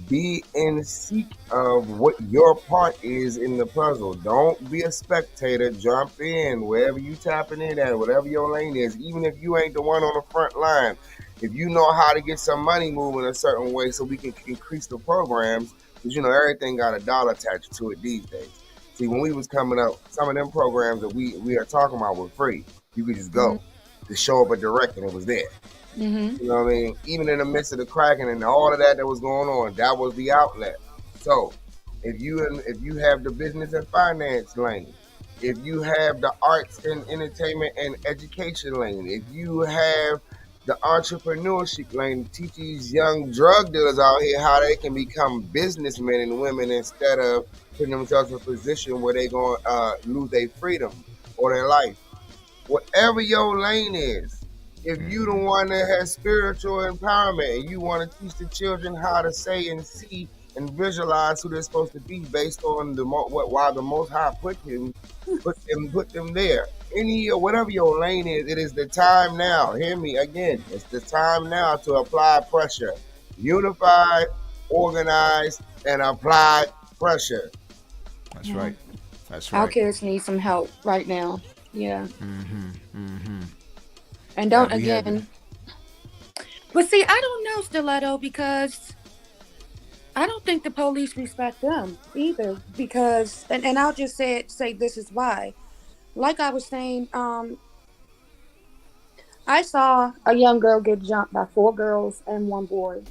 be in seek of what your part is in the puzzle. Don't be a spectator. Jump in wherever you tapping in at, whatever your lane is. Even if you ain't the one on the front line, if you know how to get some money moving a certain way, so we can increase the programs, because everything got a dollar attached to it these days. See, when we was coming up, some of them programs that we are talking about were free. You could just hmm go, just show up at direct, and it was there. hmm You know what I mean? Even in the midst of the cracking and all of that was going on, that was the outlet. So if you have the business and finance lane, if you have the arts and entertainment and education lane, if you have the entrepreneurship lane, teach these young drug dealers out here how they can become businessmen and women instead of putting themselves in a position where they're going to lose their freedom or their life. Whatever your lane is, if you the one that has spiritual empowerment and you want to teach the children how to say and see and visualize who they're supposed to be based on why the Most High put them there. Any or whatever your lane is, it is the time now. Hear me again. It's the time now to apply pressure. Unify, organize, and apply pressure. That's Yeah. right. That's Our right. kids need some help right now. Yeah. And Yeah, don't we have it. again. But see, I don't know, Stiletto, because I don't think the police respect them either. Because and I'll just say this is why. Like I was saying, I saw a young girl get jumped by four girls and one boy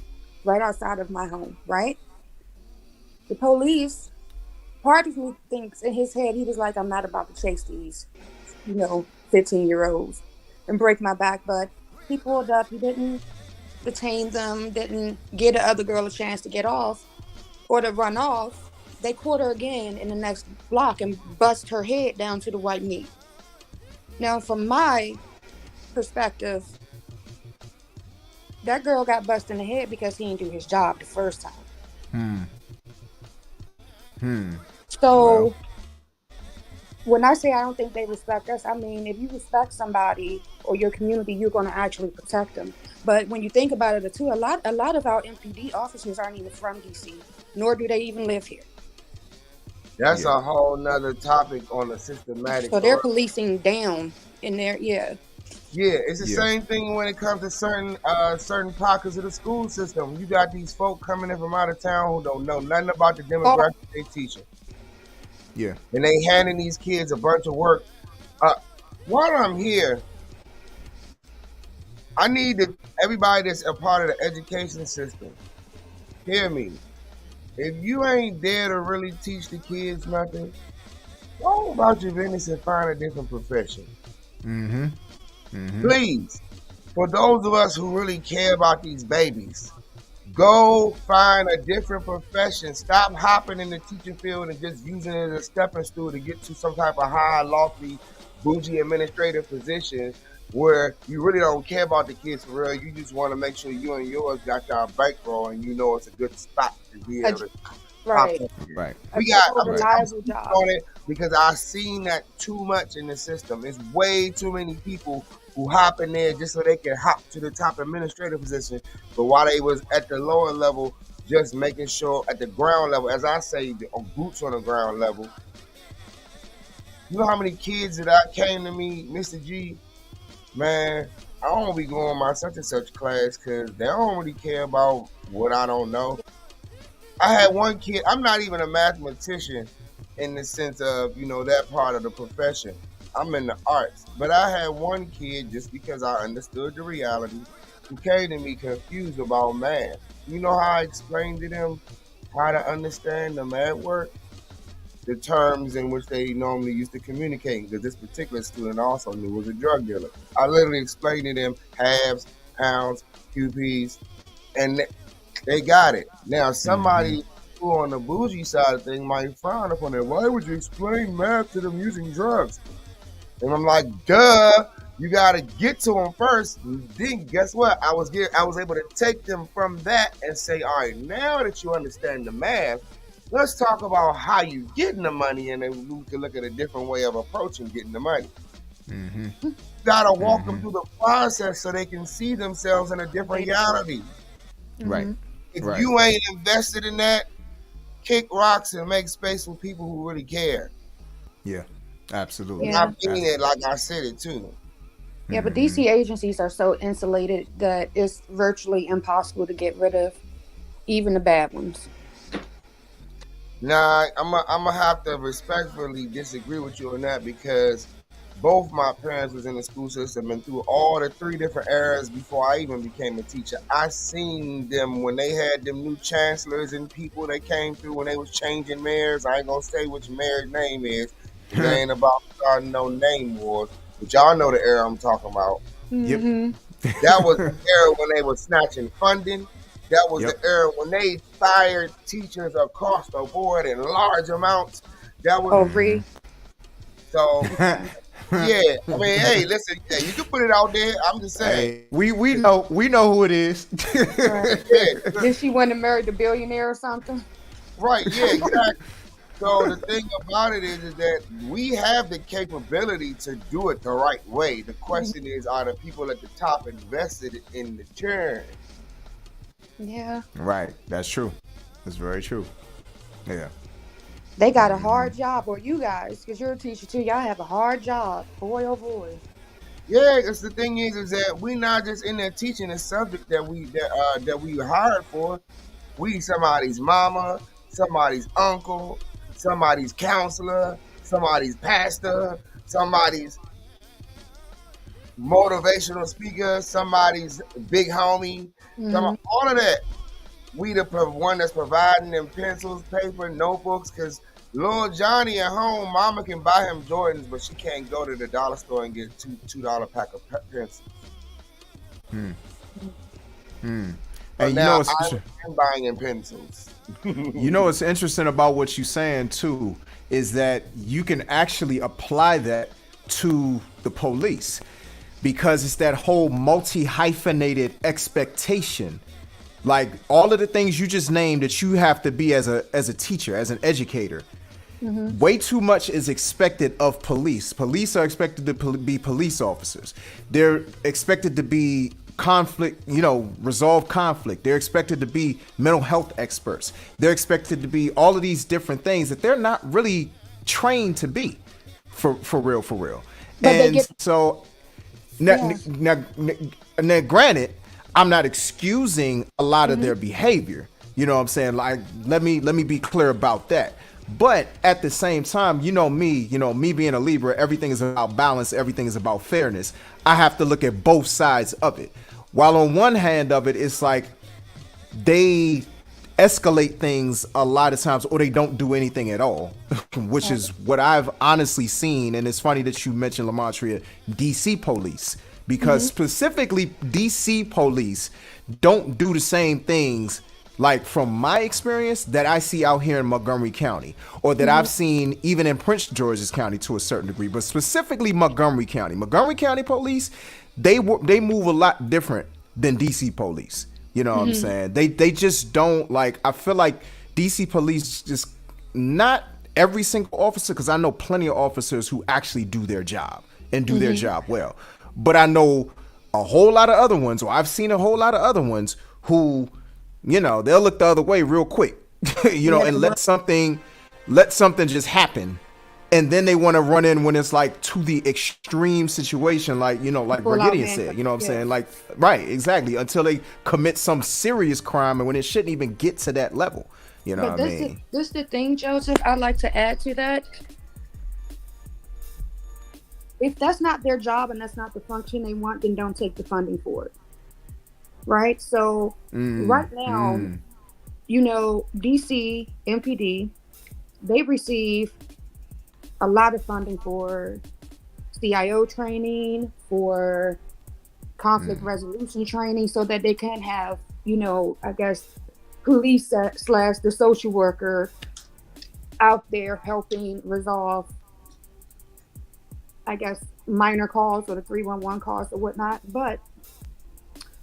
right outside of my home, right? The police, part of me thinks in his head, he was like, I'm not about to chase these, 15-year-olds and break my back. But he pulled up, he didn't detain them, didn't give the other girl a chance to get off or to run off. They caught her again in the next block and bust her head down to the white meat. Now, from my perspective, that girl got busted in the head because he didn't do his job the first time. Well, So when I say I don't think they respect us, I mean if you respect somebody or your community, you're going to actually protect them. But when you think about it, too, a lot of our MPD officers aren't even from DC, nor do they even live here. That's yeah. a whole nother topic on the systematic So they're corruption. policing down in there. Yeah. Yeah, it's the Yeah. same thing when it comes to certain pockets of the school system. You got these folk coming in from out of town who don't know nothing about the Oh, demographic they teaching, Yeah. and they handing these kids a bunch of work. Uh, while I'm here, I need everybody that's a part of the education system. Hear me. If you ain't there to really teach the kids nothing, go about your business and find a different profession. Please, for those of us who really care about these babies, go find a different profession. Stop hopping in the teaching field and just using it as a stepping stool to get to some type of high, lofty, bougie administrative position where you really don't care about the kids for real. You just want to make sure you and yours got your bankroll and you know it's a good spot to be a, able to. Right. Right. A We got. good, I'm reliable speaking job. on it because I've seen that too much in the system. It's way too many people who hop in there just so they can hop to the top administrative position, but while they was at the lower level, just making sure at the ground level, as I say, the boots on the ground level. You know how many kids that I came to me, Mr. G, man, I don't be going my such and such class because they don't really care about what I don't know. I had one kid, I'm not even a mathematician in the sense of, that part of the profession. I'm in the arts. But I had one kid, just because I understood the reality, who came to me confused about math. You know how I explained to them how to understand the math work? The terms in which they normally used to communicate, because this particular student also knew was a drug dealer. I literally explained to them halves, pounds, QPs, and they got it. Now, somebody who on the bougie side of things might frown upon it. Why would you explain math to them using drugs? And I'm like, duh. You gotta get to them first. And then guess what? I was able to take them from that and say, all right, now that you understand the math, let's talk about how you getting the money, and then we can look at a different way of approaching getting the money. You gotta walk them through the process so they can see themselves in a different reality. Right. If Right. you ain't invested in that, kick rocks and make space for people who really care. Yeah. Absolutely. Yeah. I mean it like I said it too. Yeah, but DC agencies are so insulated that it's virtually impossible to get rid of, even the bad ones. Nah, I'm gonna have to respectfully disagree with you on that because both my parents was in the school system, and through all the three different eras before I even became a teacher, I seen them when they had them new chancellors and people that came through when they was changing mayors. I ain't gonna say which mayor's name is, because they ain't about starting no name wars. But y'all know the era I'm talking about. Yep. That was the era when they were snatching funding. That was the Yep. era when they fired teachers across the board in large amounts. That was Oh, really? so. Yeah, I mean, hey, listen, yeah, you can put it out there. I'm just saying. Hey, we know who it is. Right. Yeah, Did she want to marry the billionaire or something? right. Yeah, exactly. So the thing about it is that we have the capability to do it the right way. The question is, are the people at the top invested in the churn? Yeah. Right. That's true. That's very true. Yeah. They got a hard job, or you guys, because you're a teacher too. Y'all have a hard job. Boy, oh boy. Yeah, because the thing is that we not just in there teaching a subject that we hired for. We somebody's mama, somebody's uncle, somebody's counselor, somebody's pastor, somebody's motivational speaker, somebody's big homie, Mhm. all of that. We the one that's providing them pencils, paper, notebooks, because little Johnny at home, mama can buy him Jordans, but she can't go to the dollar store and get $2 pack of pencils. So And now I'm buying him pencils. what's interesting about what you're saying too is that you can actually apply that to the police because it's that whole multi-hyphenated expectation. Like all of the things you just named that you have to be as a teacher, as an educator. Way too much is expected of police. Police are expected to be police officers. They're expected to be resolve conflict. They're expected to be mental health experts. They're expected to be all of these different things that they're not really trained to be for real, for real. But they And get- so Yeah. now, granted, I'm not excusing a lot of their behavior. You know what I'm saying? Like, let me be clear about that. But at the same time, me being a Libra, everything is about balance. Everything is about fairness. I have to look at both sides of it. While on one hand of it, it's like they escalate things a lot of times or they don't do anything at all, which is what I've honestly seen. And it's funny that you mentioned Lamontria, DC police, because specifically DC police don't do the same things like from my experience that I see out here in Montgomery County or that I've seen even in Prince George's County to a certain degree, but specifically Montgomery County police, they move a lot different than DC police. You know what I'm saying? They just don't like, I feel like DC police just not every single officer, because I know plenty of officers who actually do their job and do their job well. But I know a whole lot of other ones, or I've seen a whole lot of other ones who, you know, they'll look the other way real quick, you know, and let something just happen. And then they want to run in when it's like to the extreme situation, like, you know, like Brigidian said, you know what I'm saying? Like, right, exactly. Until they commit some serious crime, and when it shouldn't even get to that level. You know what I mean? This the thing, Joseph, I'd like to add to that. If that's not their job and that's not the function they want, then don't take the funding for it. Right? So right now, you know, DC, MPD, they receive a lot of funding for CIO training, for conflict resolution training, so that they can have, you know, I guess, police / the social worker out there helping resolve, I guess, minor calls or the 311 calls or whatnot. But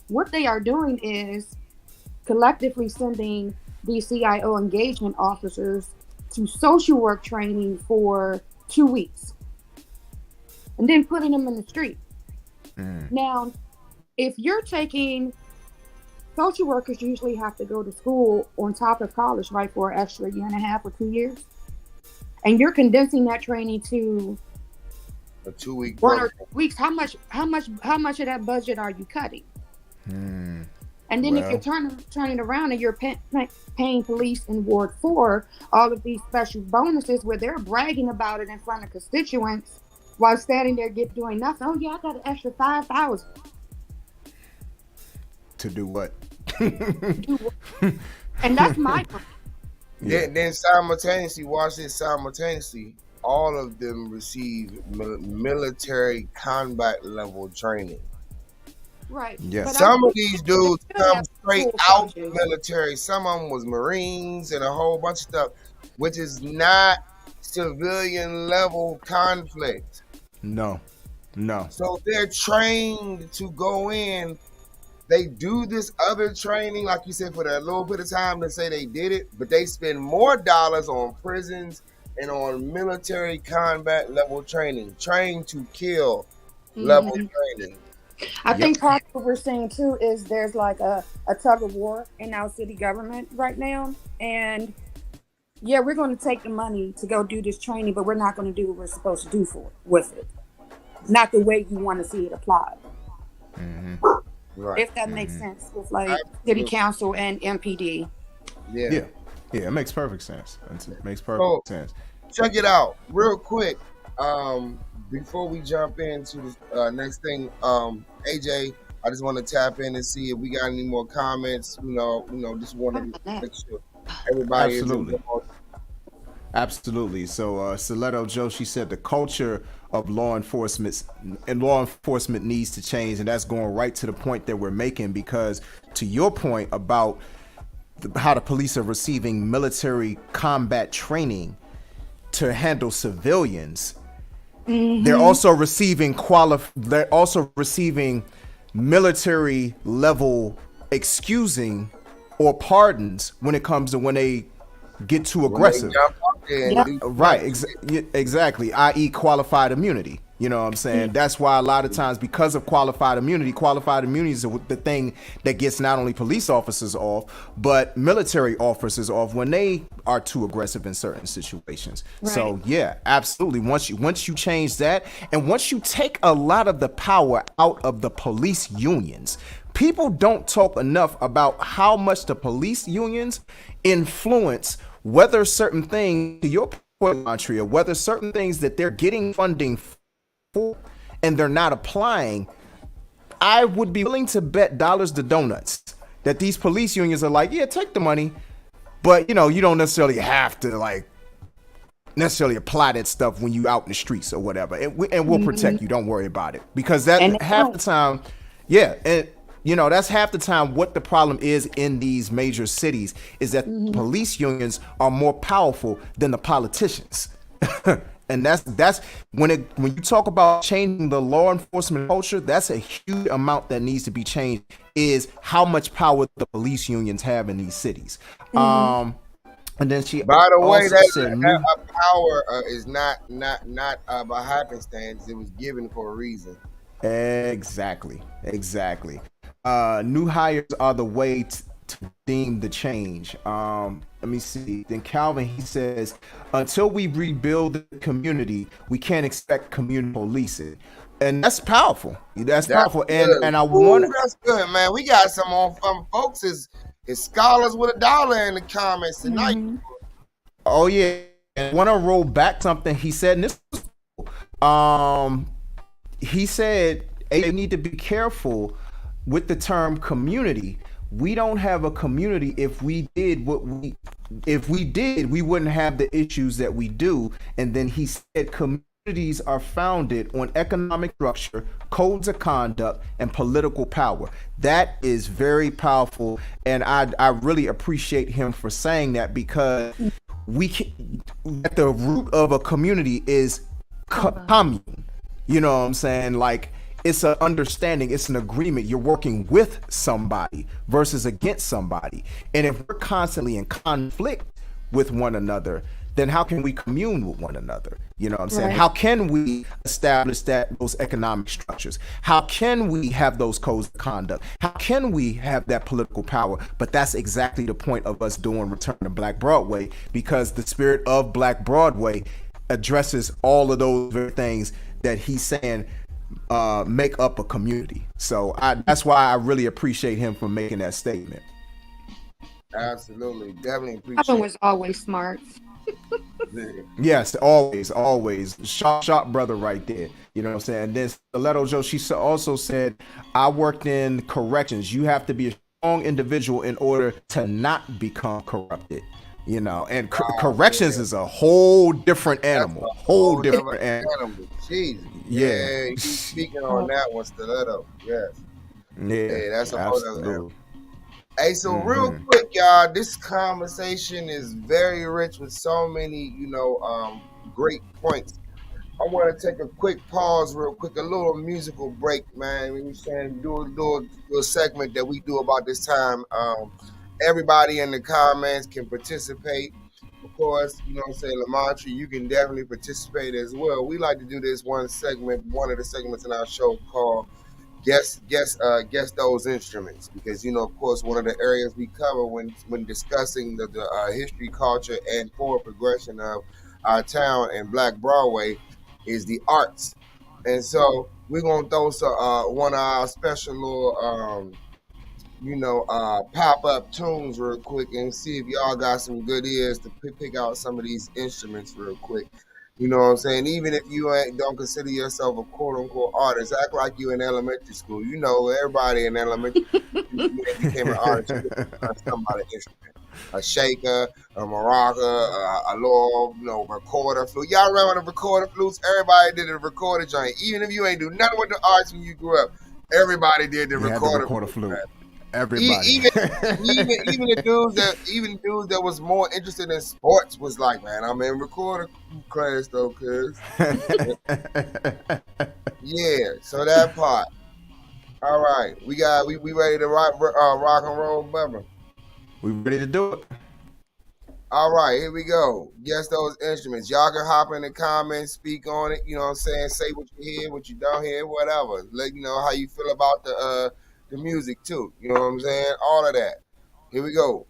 what they are doing is collectively sending these CIO engagement officers to social work training for 2 weeks and then putting them in the street. Now, if you're taking, social workers usually have to go to school on top of college, right, for an extra 1.5 or 2 years. And you're condensing that training to a 2 week 1 or 2 weeks. How much of that budget are you cutting? And then if you're turning around and you're paying police in Ward 4 all of these special bonuses where they're bragging about it in front of constituents while standing there doing nothing. Oh yeah, I got an extra 5,000. To do what? And that's my point. Then simultaneously, watch this, all of them receive military combat level training. Right. Yeah. Some of these dudes come straight out the military. Some of them was Marines and a whole bunch of stuff, which is not civilian level conflict. No. So they're trained to go in. They do this other training, like you said, for that little bit of time to say they did it, but they spend more dollars on prisons and on military combat level training, trained to kill level training. I think part of what we're seeing too is there's like a tug of war in our city government right now. And yeah, we're going to take the money to go do this training, but we're not going to do what we're supposed to do with it. Not the way you want to see it applied. Right. If that makes sense with like city council and MPD. Yeah, it makes perfect sense. It makes perfect sense. Check it out real quick. Before we jump into the next thing, AJ, I just want to tap in and see if we got any more comments. You know, just want to make sure everybody Absolutely. So, Stiletto Joe, she said the culture of law enforcement needs to change, and that's going right to the point that we're making. Because to your point about how the police are receiving military combat training to handle civilians. They're also receiving military level excusing or pardons when it comes to when they get too aggressive. Right, exactly, i.e. qualified immunity. You know what I'm saying? That's why a lot of times, because of qualified immunity is the thing that gets not only police officers off, but military officers off when they are too aggressive in certain situations. Right. So yeah, absolutely. Once you change that, and once you take a lot of the power out of the police unions, people don't talk enough about how much the police unions influence whether certain things, to your point, Lamontria, whether certain things that they're getting funding for and they're not applying. I would be willing to bet dollars to donuts that these police unions are like, yeah, take the money, but you know, you don't necessarily have to like necessarily apply that stuff when you out in the streets or whatever, and we'll protect you. Don't worry about it, because that half the time, and you know, that's half the time what the problem is in these major cities is that police unions are more powerful than the politicians. And that's when you talk about changing the law enforcement culture, that's a huge amount that needs to be changed, is how much power the police unions have in these cities. And then she By the way, also that, said that new. power is not by happenstance. It was given for a reason. Exactly. Exactly. New hires are the way to deem the change. Let me see. Then Calvin, he says, until we rebuild the community, we can't expect community policing. And that's powerful. That's That's powerful. good. And I Ooh, want. that's good, man. We got some on from folks is scholars with $1 in the comments tonight. Mm-hmm. Oh yeah. And I want to roll back something he said. And this, um, he said, hey, you need to be careful with the term community. We don't have a community. If we did, we wouldn't have the issues that we do. And then he said communities are founded on economic structure, codes of conduct, and political power. That is very powerful. And I really appreciate him for saying that, because we can, at the root of a community is commune. You know what I'm saying? Like, it's an understanding, it's an agreement. You're working with somebody versus against somebody. And if we're constantly in conflict with one another, then how can we commune with one another? You know what I'm saying? Right. How can we establish those economic structures? How can we have those codes of conduct? How can we have that political power? But that's exactly the point of us doing Return to Black Broadway, because the spirit of Black Broadway addresses all of those very things that he's saying make up a community. So that's why I really appreciate him for making that statement. Absolutely, definitely Papa appreciate was always smart. it. Yes, always. Sharp brother right there. You know what I'm saying? And then Stiletto Joe, she also said, I worked in corrections. You have to be a strong individual in order to not become corrupted. You know, and corrections is a whole different animal. Whole different animal. Jeez. Yeah. Yeah, you speaking on that one, Stiletto. Yes. Yeah, Hey, that's a whole other animal. absolutely. Hey, so real quick, y'all, this conversation is very rich with so many, great points. I want to take a quick pause, real quick, a little musical break, man. We were saying do a segment that we do about this time. Everybody in the comments can participate. Of course, you know what I'm saying, Lamontria, you can definitely participate as well. We like to do this one of the segments in our show called guess those instruments, because of course one of the areas we cover when discussing the history, culture, and forward progression of our town and Black Broadway is the arts. And so we're gonna throw one of our special little pop-up tunes real quick and see if y'all got some good ears to pick out some of these instruments real quick. You know what I'm saying? Even if you don't consider yourself a quote-unquote artist, act like you in elementary school. You know, everybody in elementary school became an artist. You learn something about an instrument. A shaker, a maraca, a little, recorder flute. Y'all remember the recorder flutes? Everybody did a recorder joint. Even if you ain't do nothing with the arts when you grew up, everybody did the recorder flute. Man. Everybody. Even the dudes that was more interested in sports was like, man, I'm in recorder class though, cuz. Yeah, so that part. All right, we ready to rock and roll, brother. We ready to do it. All right, here we go. Guess those instruments. Y'all can hop in the comments, speak on it. You know what I'm saying? Say what you hear, what you don't hear, whatever. Let you know how you feel about the music too. You know what I'm saying? All of that. Here we go.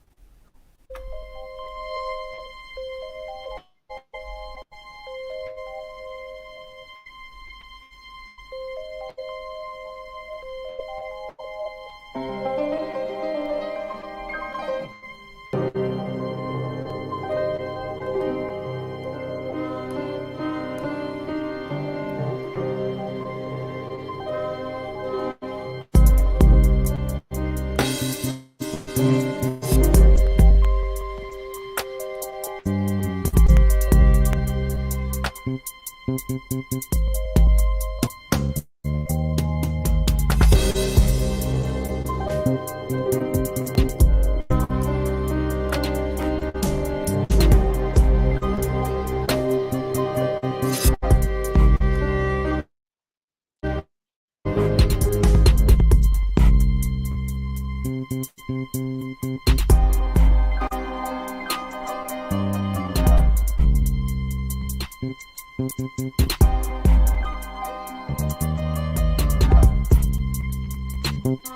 All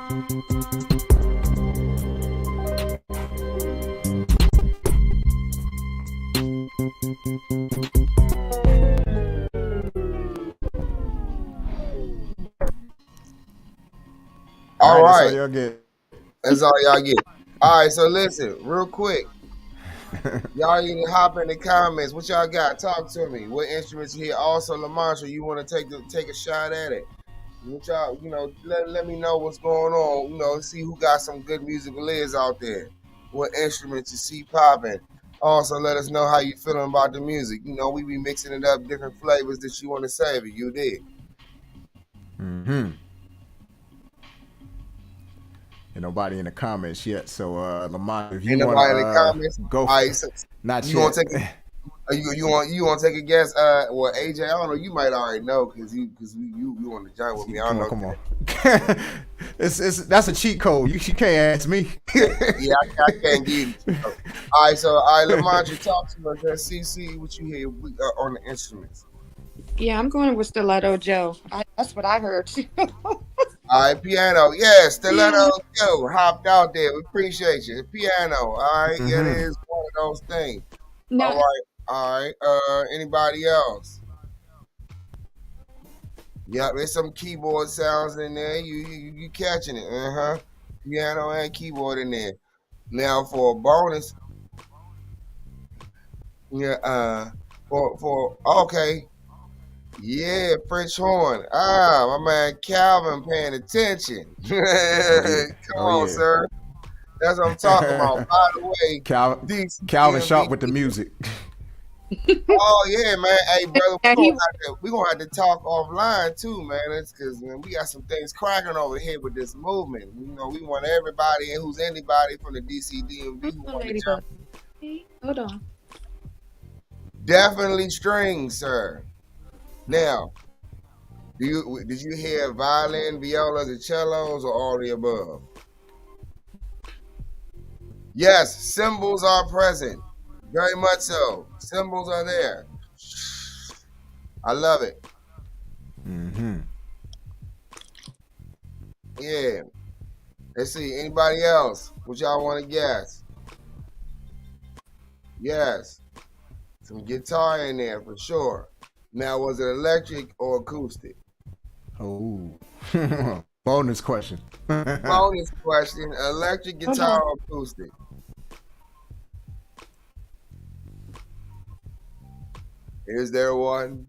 All right, that's all right, y'all get. that's all y'all get. All right, so listen, real quick. Y'all need to hop in the comments. What y'all got? Talk to me. What instruments you hear? Also, Lamontria, you want to take a shot at it? What y'all, let me know what's going on. See who got some good musical ears out there. What instruments you see popping. Also, let us know how you feeling about the music. We be mixing it up, different flavors that you want to savor. You did. Mm-hmm. And nobody in the comments yet. So, Lamont, if you Ain't want nobody in the to comments. go, All right, so not you want yet. to take it? You want to take a guess? Well, AJ, I don't know. You might already know because you want to join with me. I don't Come on, know. come on. That's a cheat code. You can't ask me. Yeah, I can't give you. All right, Lamont, you talk to us. Let's see what you hear on the instruments. Yeah, I'm going with Stiletto Joe. That's what I heard. All right, piano. Yeah, Stiletto Yeah. Joe hopped out there. We appreciate you. Piano. All right, yeah, it Mm-hmm. is one of those things. All Now, right, all right. Anybody else? Yeah, there's some keyboard sounds in there. You catching it? Piano and keyboard in there. Now for a bonus, yeah. For okay. Yeah, French horn. My man Calvin paying attention. Come Oh yeah. Oh on, yeah. sir. That's what I'm talking about. By the way, Calvin DCMV. Sharp with the music. Oh yeah, man. Hey, brother, and he we gonna have to talk offline too, man. It's because we got some things cracking over here with this movement. We want everybody and who's anybody from the DCDMV hold who on, want to Ladybug. jump. Hey, hold on. Definitely strings, sir. Now, did you hear violin, violas, and cellos, or all the above? Yes, symbols are present. Very much so. Symbols are there. I love it. Mm-hmm. Yeah. Let's see. Anybody else? What y'all want to guess? Yes. Some guitar in there for sure. Now, was it electric or acoustic? Oh. Bonus question. Bonus question. Electric Hold guitar on. or acoustic? Is there one?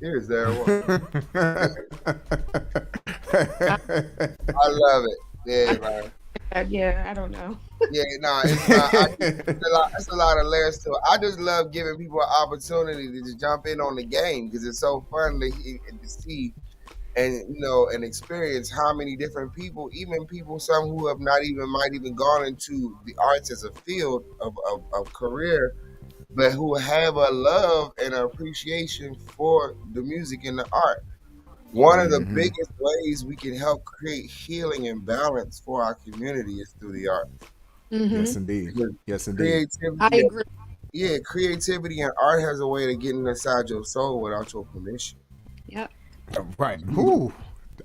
Is there one? I, I love it. Yeah, man. yeah, I don't know. Yeah, no, it's not. It's a lot of layers to it. I just love giving people an opportunity to just jump in on the game because it's so fun to see and and experience how many different people, even people, some who have not even might even gone into the arts as a field of career, but who have a love and an appreciation for the music and the art. One of the Mm-hmm. biggest ways we can help create healing and balance for our community is through the art. Mm-hmm. Yes, indeed. Because Yes, indeed. I creativity, agree. yeah, creativity and art has a way to get inside your soul without your permission. Yep. Right. Whoo.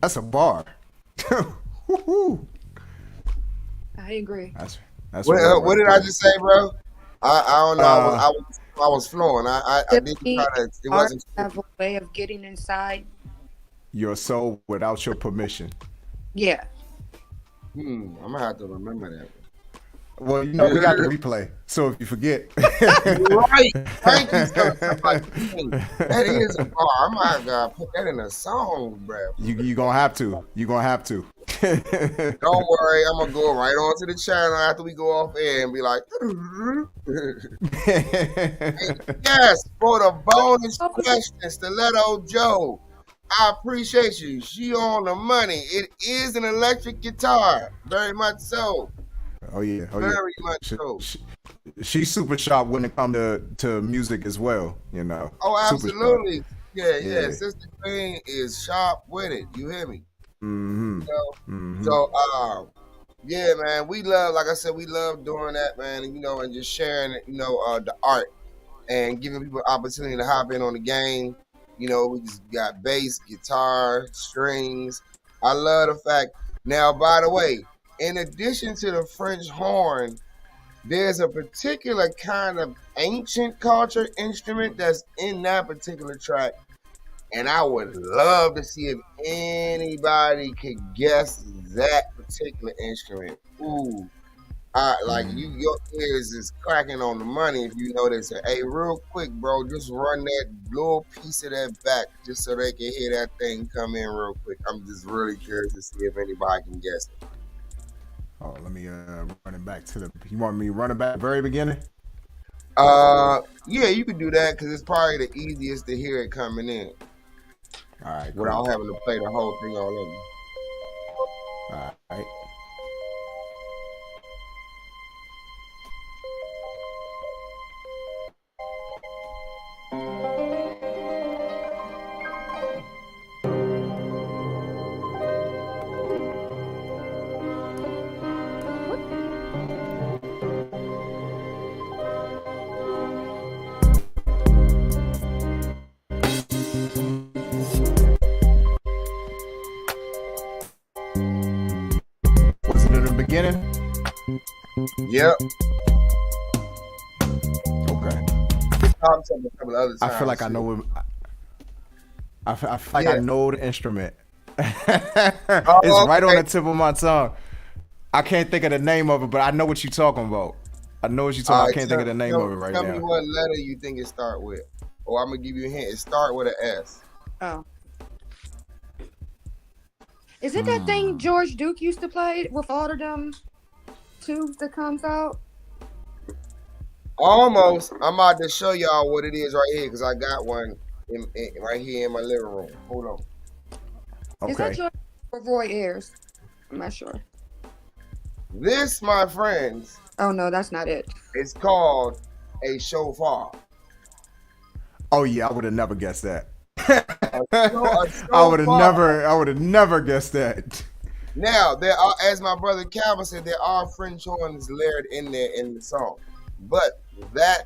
That's a bar. Woo-hoo. I agree. That's real What right did I there. just say, bro? I don't know. Uh, I was flowing. I didn't try Tiffany, to. It art wasn't. have a way of getting inside. your soul without your permission. Yeah. I'm gonna have to remember that. Well, we got the replay, so if you forget, You're right. Thank you, sir. I'm like, dang, that is a bar. I might gotta put that in a song, bro. you gonna have to. You gonna have to. Don't worry, I'm gonna go right onto the channel after we go off air and be like, yes, for the bonus question, Stiletto Joe. I appreciate you. She on the money. It is an electric guitar, very much so, Oh yeah. Oh yeah. very much She, so. she, she's super sharp when it comes to music as well. Oh, Super sharp. absolutely. Yeah, yeah. Yeah. Sister Queen is sharp with it. You hear me? Mm-hmm. You know? Mm-hmm. So, yeah, man, we love, like I said, we love doing that, man, and just sharing, the art and giving people an opportunity to hop in on the game. We just got bass, guitar, strings. I love the fact Now, by the way, in addition to the French horn, there's a particular kind of ancient culture instrument that's in that particular track. And I would love to see if anybody could guess that particular instrument. Ooh, like your ears is cracking on the money if you know this. Hey, real quick, bro, just run that little piece of that back just so they can hear that thing come in real quick. I'm just really curious to see if anybody can guess it. Oh, let me run it back to the. You want me to run it back at the very beginning? Yeah, you could do that because it's probably the easiest to hear it coming in All right, cool. without having to play the whole thing all over. All right. Was it in the beginning? Yep. Okay. Talk to me a couple other times. I feel like I know what. I feel like Yeah. I know the instrument. It's Oh, right on okay. the tip of my tongue. I can't think of the name of it, but I know what you're talking about. I know what you're talking about. I can't think of the name of it right Tell me now. what letter you think it start with. Or I'm gonna give you a hint. It start with an S. Oh. Is it that thing George Duke used to play with all of them tubes that comes out? Almost. I'm about to show y'all what it is right here because I got one right here in my living room. Hold on. Is that Okay. George or Roy Ayers? I'm not sure. This, my friends, Oh no, that's not it. is called a shofar. Oh yeah, I would have never guessed that. A I would have shofar. never guessed that. Now, there are, as my brother Calvin said, there are French horns layered in there in the song. But that,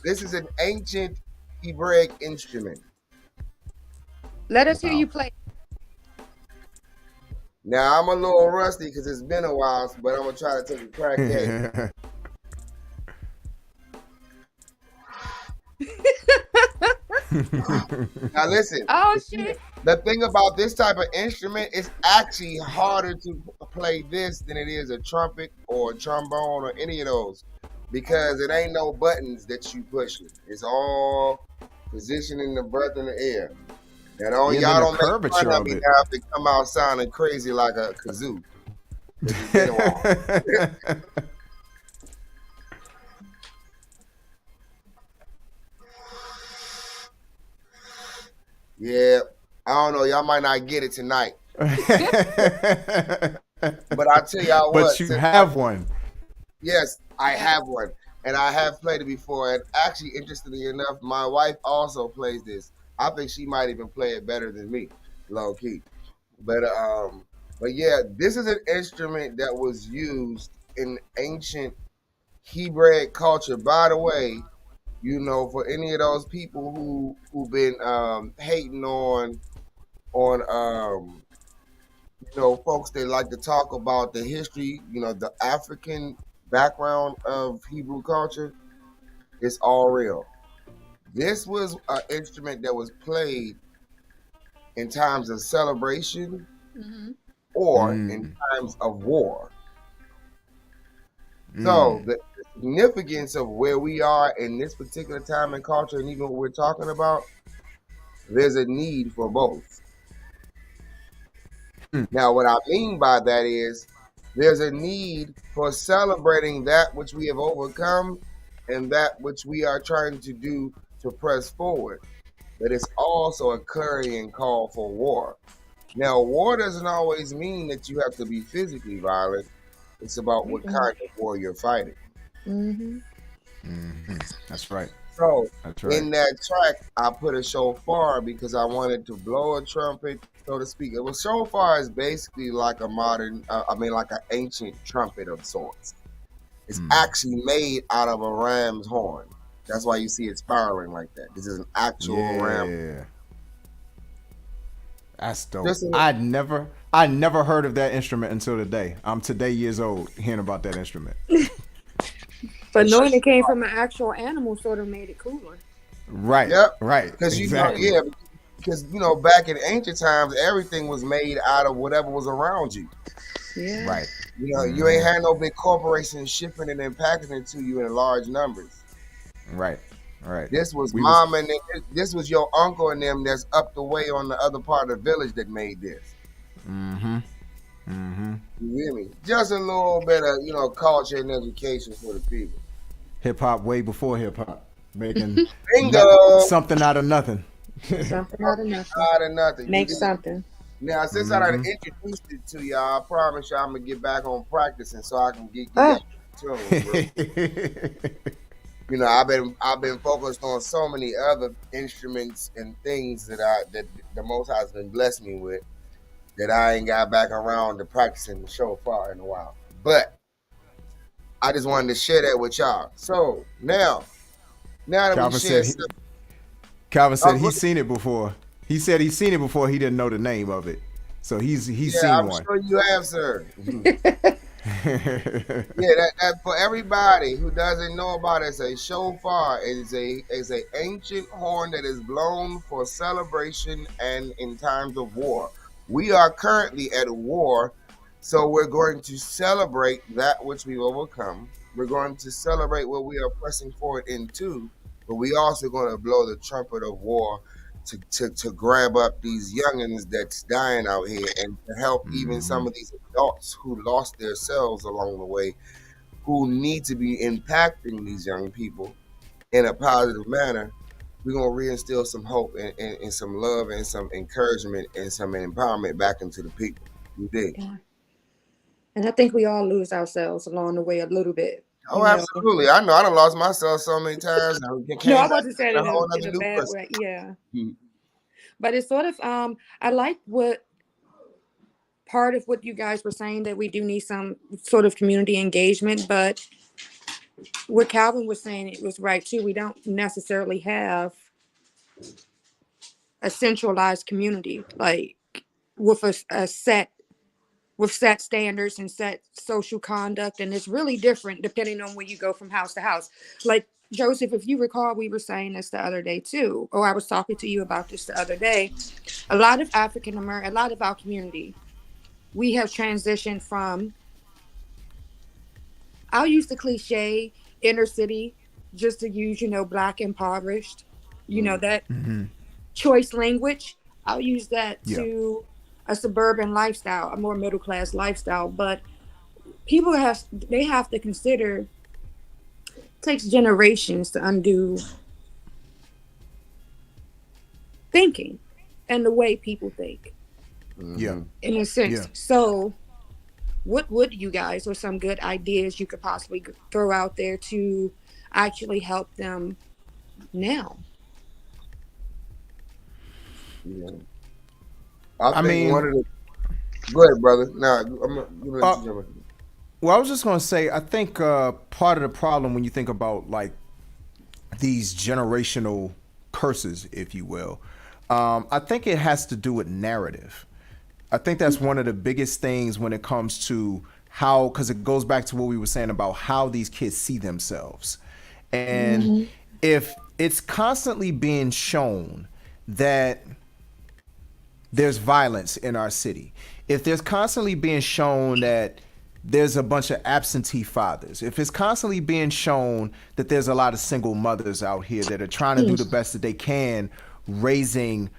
this is an ancient Hebraic instrument. Let us hear you play. Now, I'm a little rusty because it's been a while, but I'm going to try to take a crack at it. Now, listen. Oh shit. The thing about this type of instrument, it's actually harder to play this than it is a trumpet or a trombone or any of those because it ain't no buttons that you pushing. It's all positioning the breath in the air. And y'all don't make fun of me now if they come out sounding crazy like a kazoo. It's been a while. Yeah, I don't know. Y'all might not get it tonight. But I'll tell y'all what. But you have one. Yes, I have one. And I have played it before. And actually, interestingly enough, my wife also plays this. I think she might even play it better than me, low key. But yeah, this is an instrument that was used in ancient Hebraic culture. By the way, you know, for any of those people who've been hating on you know, folks that like to talk about the history, you know, the African background of Hebrew culture, it's all real. This was an instrument that was played in times of celebration or in times of war. So the significance of where we are in this particular time and culture, and even what we're talking about, there's a need for both. Now, what I mean by that is there's a need for celebrating that which we have overcome and that which we are trying to do to press forward. But it's also a clarion call for war. Now, war doesn't always mean that you have to be physically violent. It's about what kind of war you're fighting. That's right. So That's right. in that track, I put a shofar because I wanted to blow a trumpet, so to speak. Well, shofar is basically like a modern, like an ancient trumpet of sorts. It's actually made out of a ram's horn. That's why you see it spiraling like that. This is an actual ram. That's dope. Just a, I never heard of that instrument until today. I'm today years old hearing about that instrument. But knowing it came from an actual animal sort of made it cooler. Right, yep. right, Because exactly. yeah, because back in ancient times, everything was made out of whatever was around you. Yeah. Right. You ain't had no big corporation shipping it and packaging it to you in large numbers. Right. Right. This was We was mom and this was your uncle and them that's up the way on the other part of the village that made this. You hear me? Just a little bit of culture and education for the people. hip hop way before hip hop, making Bingo. something out of nothing. Something out of nothing. Out of nothing. You Make did. something. Now, since I done introduced it to y'all, I promise y'all I'm gonna get back on practicing so I can get Ah, y'all tuned, bro. I've been focused on so many other instruments and things that the Most High has been blessed me with that I ain't got back around to practicing the show far in a while. But I just wanted to share that with y'all. So now that we Calvin shared said he, stuff, Calvin said go he's seen it before. He said he's seen it before. He didn't know the name of it, so he's yeah, seen I'm one. sure you have, sir. Yeah, that for everybody who doesn't know about it, it's a shofar. It's a ancient horn that is blown for celebration and in times of war. We are currently at a war, so we're going to celebrate that which we've overcome. We're going to celebrate what we are pressing forward into, but we also going to blow the trumpet of war to grab up these youngins that's dying out here and to help even some of these adults who lost their selves along the way, who need to be impacting these young people in a positive manner. We're gonna reinstill some hope and some love and some encouragement and some empowerment back into the people. You dig? yeah. And I think we all lose ourselves along the way a little bit. Oh, You know. absolutely. I know I done lost myself so many times and No, came I back wasn't saying a whole in nother a new bad person. way. Yeah. Mhm. But it's sort of I like what part of what you guys were saying, that we do need some sort of community engagement, but what Calvin was saying, it was right too. We don't necessarily have a centralized community like with a set with set standards and set social conduct, and it's really different depending on where you go from house to house. Like Joseph, if you recall, we were saying this the other day too, or I was talking to you about this the other day. A lot of African American, a lot of our community, we have transitioned from, I'll use the cliche inner city, just to use, black impoverished, Mm. that choice language. I'll use that Yeah. to a suburban lifestyle, a more middle class lifestyle. But people have to consider, it takes generations to undo thinking and the way people think, Yeah. Mhm. in a Yeah. sense. So what would you guys, or some good ideas you could possibly throw out there to actually help them now? Yeah. I I think one mean, of the go ahead, brother. Now I'm gonna let uh, you jump in. well, I was just gonna say, I think part of the problem when you think about like these generational curses, if you will, I think it has to do with narrative. I think that's one of the biggest things when it comes to how, because it goes back to what we were saying about how these kids see themselves. And Mm-hmm. if it's constantly being shown that there's violence in our city, if there's constantly being shown that there's a bunch of absentee fathers, if it's constantly being shown that there's a lot of single mothers out here that are trying to do the best that they can raising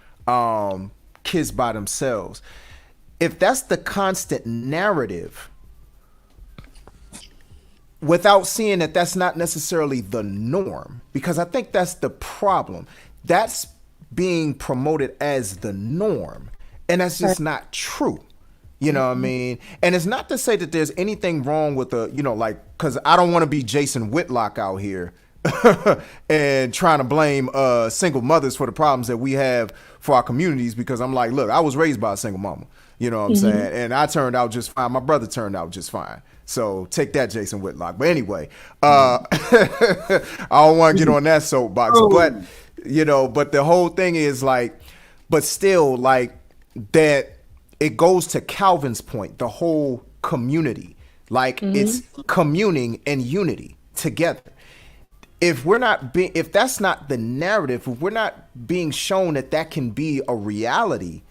kids by themselves, if that's the constant narrative, without seeing that that's not necessarily the norm, because I think that's the problem. That's being promoted as the norm, and that's just not true. You know what I mean? And it's not to say that there's anything wrong with because I don't want to be Jason Whitlock out here and trying to blame single mothers for the problems that we have for our communities, because I'm like, look, I was raised by a single mama. You know what I'm saying? And I turned out just fine. My brother turned out just fine. So take that, Jason Whitlock. But anyway, I don't want to get on that soapbox. But, Oh, but the whole thing is like, but still, like, that it goes to Calvin's point, the whole community. Like it's communing and unity together. If that's not the narrative, if we're not being shown that that can be a reality,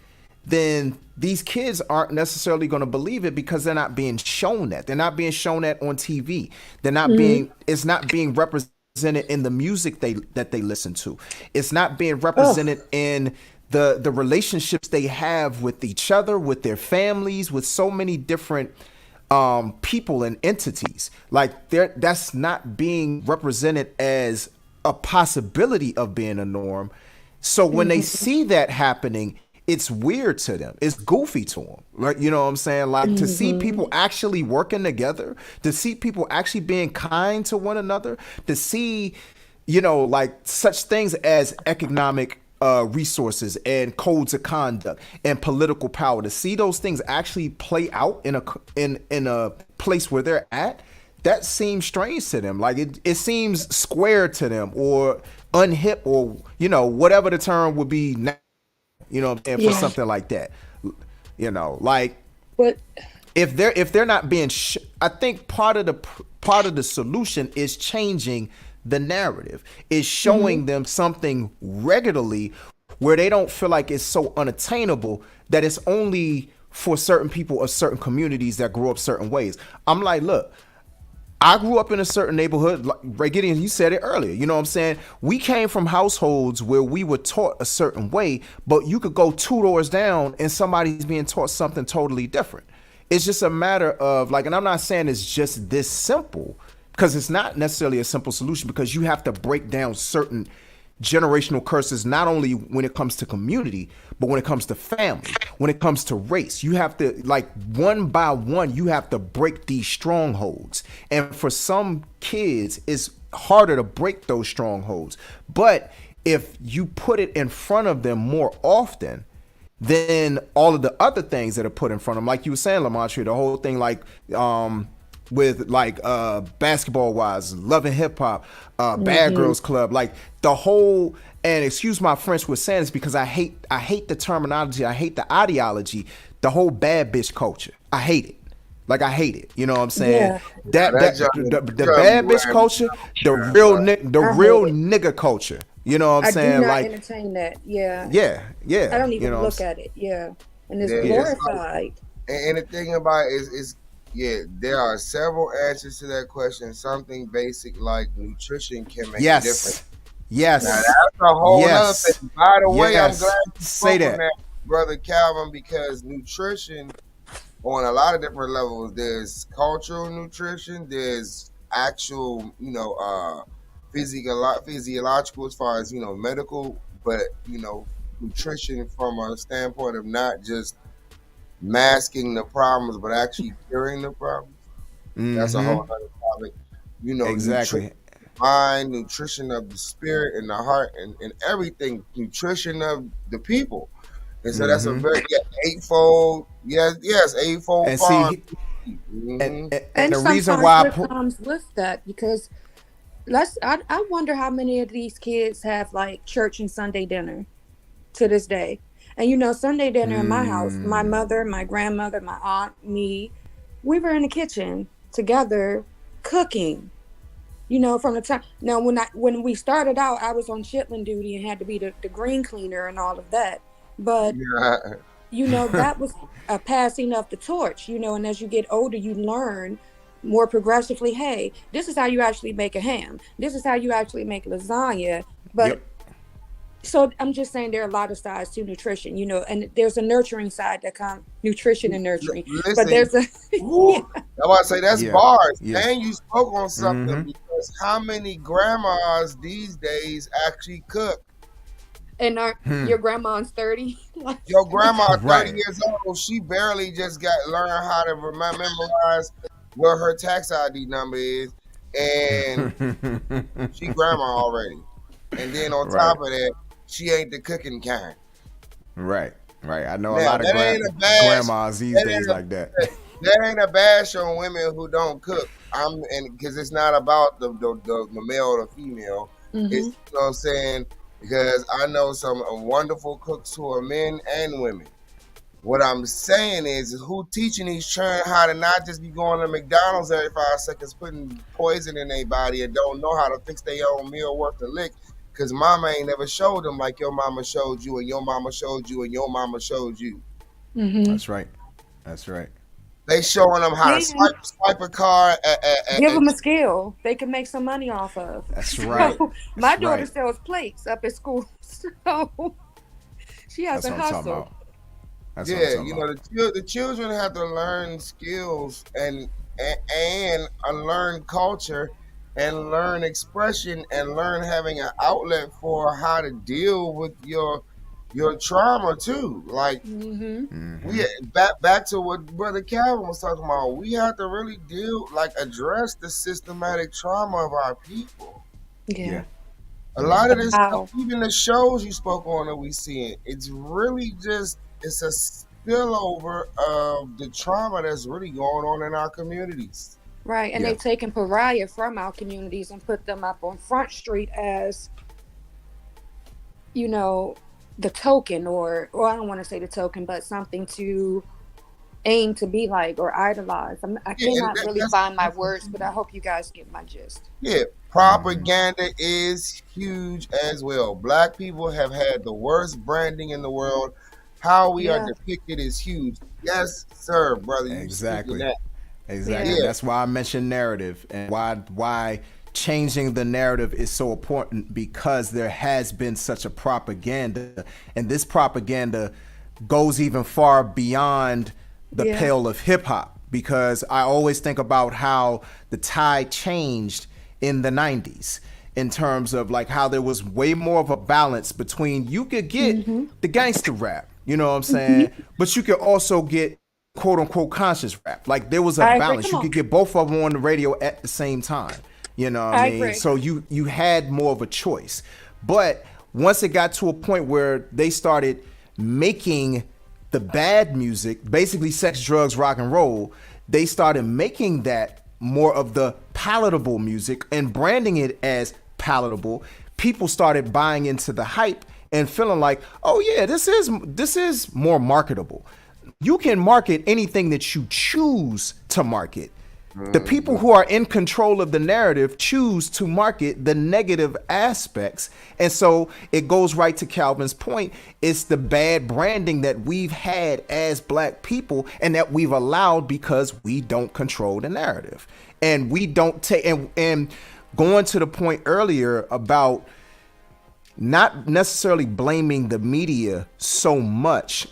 then these kids aren't necessarily going to believe it because they're not being shown that. They're not being shown that on TV. They're not being it's not being represented in the music that they listen to. It's not being represented in the relationships they have with each other, with their families, with so many different people and entities. Like that's not being represented as a possibility of being a norm. So when they see that happening, it's weird to them. It's goofy to them. Like, you know what I'm saying? Like to see people actually working together, to see people actually being kind to one another, to see, like such things as economic resources and codes of conduct and political power, to see those things actually play out in a place where they're at, that seems strange to them. Like it seems square to them, or unhip, or whatever the term would be now, for something like that. Like But if they're not being I think part of the solution is changing the narrative, is showing them something regularly where they don't feel like it's so unattainable that it's only for certain people or certain communities that grew up certain ways. I'm like, look, I grew up in a certain neighborhood, like Ray Gideon, you said it earlier. You know what I'm saying? We came from households where we were taught a certain way, but you could go 2 doors down and somebody's being taught something totally different. It's just a matter of like, and I'm not saying it's just this simple, because it's not necessarily a simple solution, because you have to break down certain generational curses, not only when it comes to community, but when it comes to family, when it comes to race. You have to, like, one by one, you have to break these strongholds. And for some kids, it's harder to break those strongholds. But if you put it in front of them more often, then all of the other things that are put in front of them, like you were saying, Lamontria, the whole thing, like, with like basketball wise, Love and Hip Hop, Bad Girls Club, like the whole, and excuse my French with saying this because I hate the terminology, I hate the ideology, the whole bad bitch culture. I hate it. Like I hate it. You know what I'm saying? Yeah. The bad bitch culture, the real nigga culture. You know what I'm saying? I do not like entertain that. Yeah. Yeah. I don't even know look at it. Yeah. And it's Yeah, glorified. and the thing about it is there are several answers to that question. Something basic like nutrition can make a difference. Yes. Now that's a whole other thing. By the way, I'm glad you say spoke that, on that, Brother Calvin, because nutrition on a lot of different levels. There's cultural nutrition. There's actual, physiological as far as medical, but nutrition from a standpoint of not just masking the problems, but actually curing the problems. That's a whole other topic. Exactly. Nutrition of the mind, nutrition of the spirit and the heart, and everything. Nutrition of the people. And so that's a very eightfold. Yes, eightfold And farm. see, Mhm. and And the reason sometimes why what comes with that, because I wonder how many of these kids have like church and Sunday dinner to this day. And Sunday dinner in my house, my mother, my grandmother, my aunt, me, we were in the kitchen together cooking. From the time now when we started out, I was on Chitlin duty and had to be the green cleaner and all of that. But Yeah. that was a passing of the torch, and as you get older, you learn more progressively, hey, this is how you actually make a ham. This is how you actually make lasagna. But so I'm just saying there are a lot of sides to nutrition, and there's a nurturing side that comes, nutrition and nurturing. Listen, but there's a I want to say that's bars. Yeah. And you spoke on something because how many grandmas these days actually cook? and your grandma's 30. Your grandma, 30 Right. years old, she barely just got learn how to memorize what her tax ID number is, and she grandma already. And then on top of that, she ain't the cooking kind. Right. I know a Now, lot of that ain't a bash. grandmas these That days ain't a, like that. that ain't a bash on women who don't cook. And because it's not about the male or the female. It's, you know what I'm saying? Because I know some wonderful cooks who are men and women. What I'm saying is who teaching these children how to not just be going to McDonald's every 5 seconds, putting poison in their body and don't know how to fix their own meal worth a lick. Cause mama ain't never showed them like your mama showed you and your mama showed you and your mama showed you. Mm-hmm. That's right. That's right. They showing them how to And swipe a card give them a skill they can make some money off of. That's right. So my That's daughter right. sells plates up at school, so she has That's to what I'm talking hustle. about. That's what I'm yeah, talking about. the children have to learn skills and unlearn culture and learn expression and learn having an outlet for how to deal with your trauma too. Like Mm-hmm. we back to what Brother Calvin was talking about. We have to really address the systematic trauma of our people. Yeah. Yeah. A Yeah. lot of this stuff, Wow. even the shows you spoke on that we seeing, it's really just it's a spillover of the trauma that's really going on in our communities. Right, and Yeah. they've taken pariah from our communities and put them up on Front Street as, you know, the token, or I don't want to say the token, but something to aim to be like or idolize. I Yeah, and cannot really find my that's words, but I hope you guys get my gist. yeah. Propaganda is huge as well. Black people have had the worst branding in the world. How we are Yeah, depicted is huge. Yes, sir, brother. You speaking Exactly. that? Exactly. yeah, And Yeah, that's why I mentioned narrative and why changing the narrative is so important because there has been such a propaganda and this propaganda goes even far beyond the yeah. pale of hip hop because I always think about how the tide changed in the 90s in terms of like how there was way more of a balance between you could get Mm-hmm. the gangster rap, you know what I'm Hmm. saying? But you could also get quote unquote conscious rap. Like there was a I agree. balance. Come You on, could get both of them on the radio at the same time. You know what I I mean? agree. So you had more of a choice. But once it got to a point where they started making the bad music, basically sex, drugs, rock and roll, they started making that more of the palatable music and branding it as palatable. People started buying into the hype and feeling like, oh yeah, this is more marketable. You can market anything that you choose to market. The people mhm. who are in control of the narrative choose to market the negative aspects. And so it goes right to Calvin's point. It's the bad branding that we've had as black people and that we've allowed because we don't control the narrative. And we don't take and going to the point earlier about not necessarily blaming the media so much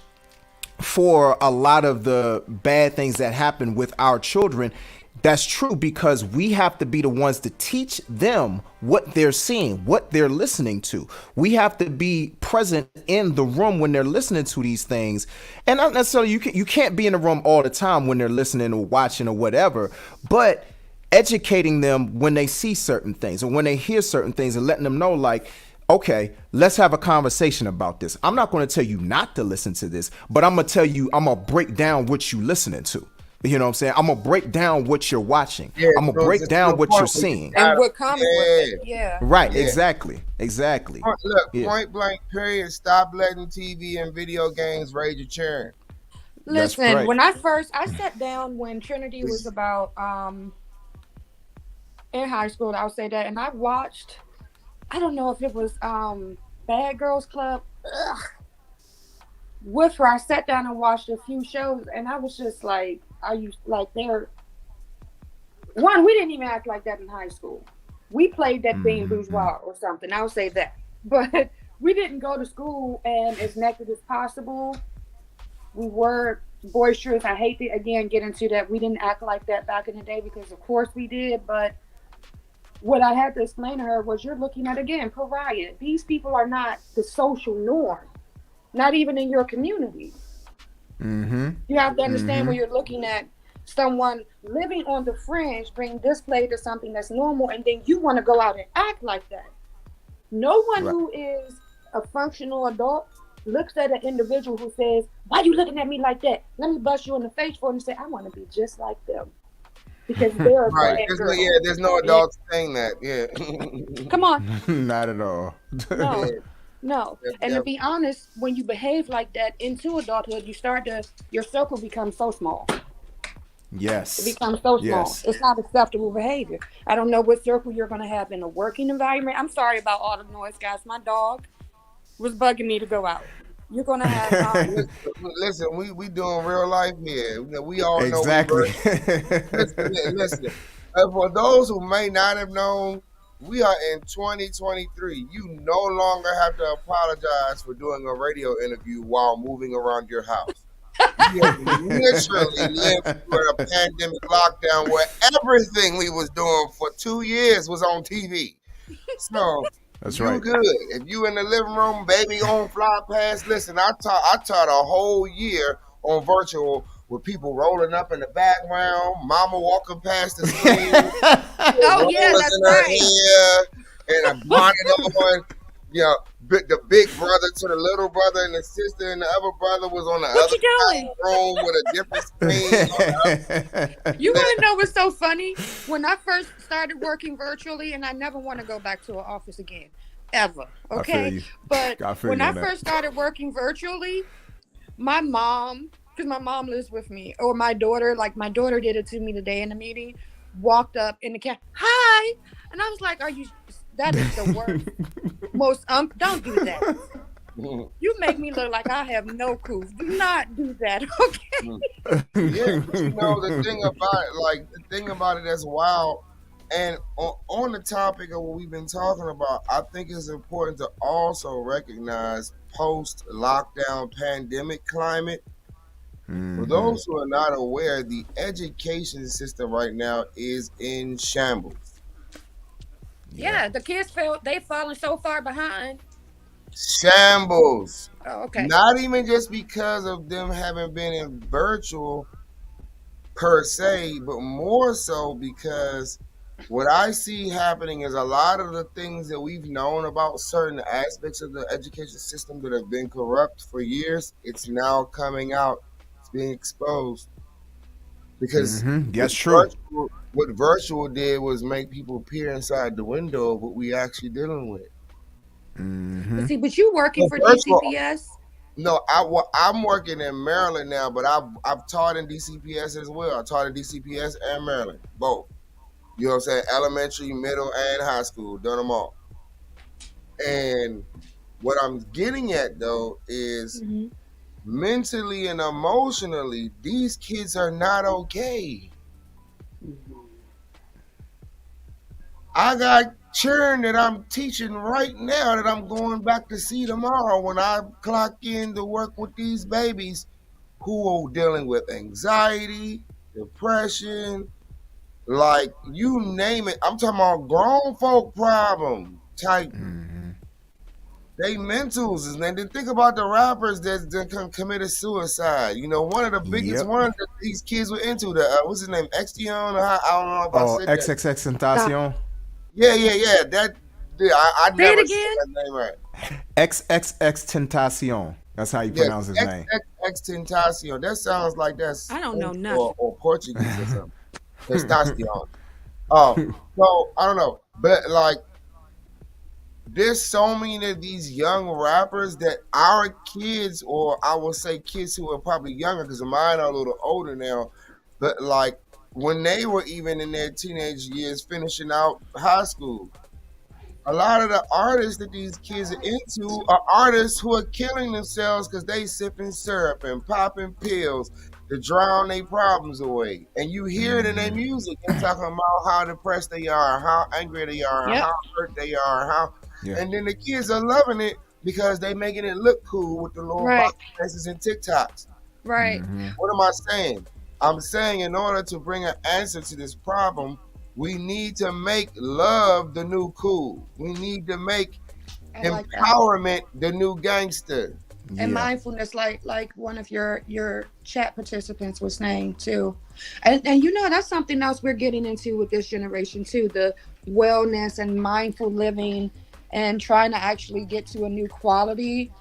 for a lot of the bad things that happen with our children. That's true because we have to be the ones to teach them what they're seeing, what they're listening to. We have to be present in the room when they're listening to these things. And not necessarily you can't be in the room all the time when they're listening or watching or whatever, but educating them when they see certain things and when they hear certain things and letting them know like, okay, let's have a conversation about this. I'm not going to tell you not to listen to this, but I'm going to tell you, I'm going to break down what you listening to. You know what I'm saying? I'm going to break down what you're watching. Yeah. I'm going to So break just to down the what you're point where you seeing. And gotta, what comes with yeah, it? Yeah. Right. yeah. Exactly. Exactly. Look, Yeah. point blank, period. Stop letting TV and video games raise your churn. That's Listen, right. when I sat down when Trinity was about in high school, I'll say that, and I watched. I don't know if it was Bad Girls Club. Ugh. With her, I sat down and watched a few shows, and I was just like, "Are you like they're one? We didn't even act like that in high school. We played that being bourgeois or something. I'll say that, but we didn't go to school and as naked as possible. We were boisterous. I hate to again get into that. We didn't act like that back in the day because, of course, we did, but what I had to explain to her was you're looking at again pariah. These people are not the social norm, not even in your community. Mm-hmm. You have to understand Mm-hmm. when you're looking at someone living on the fringe being displayed as something that's normal, and then you want to go out and act like that. No one Right. who is a functional adult looks at an individual who says, "Why are you looking at me like that? Let me bust you in the face for it," and say, "I want to be just like them because they're a Right. bad There's no girl." yeah. There's no Yeah. adults saying that. Yeah. Come on. Not at all. No. yeah. No. And to be honest, when you behave like that into adulthood, your circle becomes so small. It Yes. becomes so small. Yes. It's not acceptable behavior. I don't know what circle you're going to have in a working environment. I'm sorry about all the noise, guys. My dog was bugging me to go out. You're going to have Listen, we doing real life here. We all know we Exactly. work. Listen. For those who may not have known, we are in 2023. You no longer have to apologize for doing a radio interview while moving around your house. We have literally lived through a pandemic lockdown where everything we was doing for 2 years was on TV. So That's you right. good. If you in the living room, baby on fly past, listen, I taught a whole year on virtual with people rolling up in the background, mama walking past the screen, oh, yeah, rollers that's in her right. hair, and a bonnet on. The big brother to the little brother, and the sister and the other brother was on the What other you side doing? of the room with a different screen. You want to know what's so funny? When I first started working virtually, and I never want to go back to an office again, ever. I feel Okay, you. but I feel when you I on that. first started working virtually, my mom, because my mom lives with me, or my daughter, like my daughter did it to me today in the meeting, walked up in the cat, hi, and I was like, "Are you? That is the worst, most don't do that. You make me look like I have no clue. Do not do that, okay?" Yeah, but the thing about it that's wild, and on the topic of what we've been talking about, I think it's important to also recognize post lockdown pandemic climate. For those who are not aware, the education system right now is in shambles. Yeah. Yeah, the kids they falling so far behind. Shambles. Oh, okay. Not even just because of them having been in virtual per se, but more so because what I see happening is a lot of the things that we've known about certain aspects of the education system that have been corrupt for years, it's now coming out. It's being exposed because That's true. what virtual did was make people peer inside the window of what we actually dealing with. But you working Well, for virtual, DCPS? no, I'm working in Maryland now, but I've taught in DCPS as well. I taught in DCPS and Maryland, both. You know what I'm saying? Elementary, middle, and high school, done them all. And what I'm getting at though is Mm-hmm. mentally and emotionally, these kids are not okay. I got children that I'm teaching right now that I'm going back to see tomorrow when I clock in to work with these babies who are dealing with anxiety, depression, like you name it. I'm talking about grown folk problem type. They mentals, and then think about the rappers that committed suicide. You know, one of the biggest Yep. ones that these kids were into. The what's his name, Extion? I don't know if I Oh, said that. XXX Stop. Tentacion. Yeah. That yeah, I Say it never said again. that name right. XXX Tentacion. That's how you Yeah, pronounce his name. Tentacion. That sounds like that's I don't know French nothing. or Portuguese or something. Testacion. So I don't know, but like there's so many of these young rappers that our kids, or I will say kids who are probably younger, because mine are a little older now, but like when they were even in their teenage years, finishing out high school, a lot of the artists that these kids are into are artists who are killing themselves because they sipping syrup and popping pills to drown their problems away. And you hear it in their music. They're talking about how depressed they are, how angry they are, Yep. how hurt they are, how Yeah. and then the kids are loving it because they making it look cool with the little Right. box dances and TikToks. Right. What am I saying? I'm saying in order to bring an answer to this problem, we need to make love the new cool. We need to make I like that. empowerment the new gangster. And Yeah. mindfulness, like one of your chat participants was saying too. And you know that's something else we're getting into with this generation too, the wellness and mindful living and trying to actually get to a new quality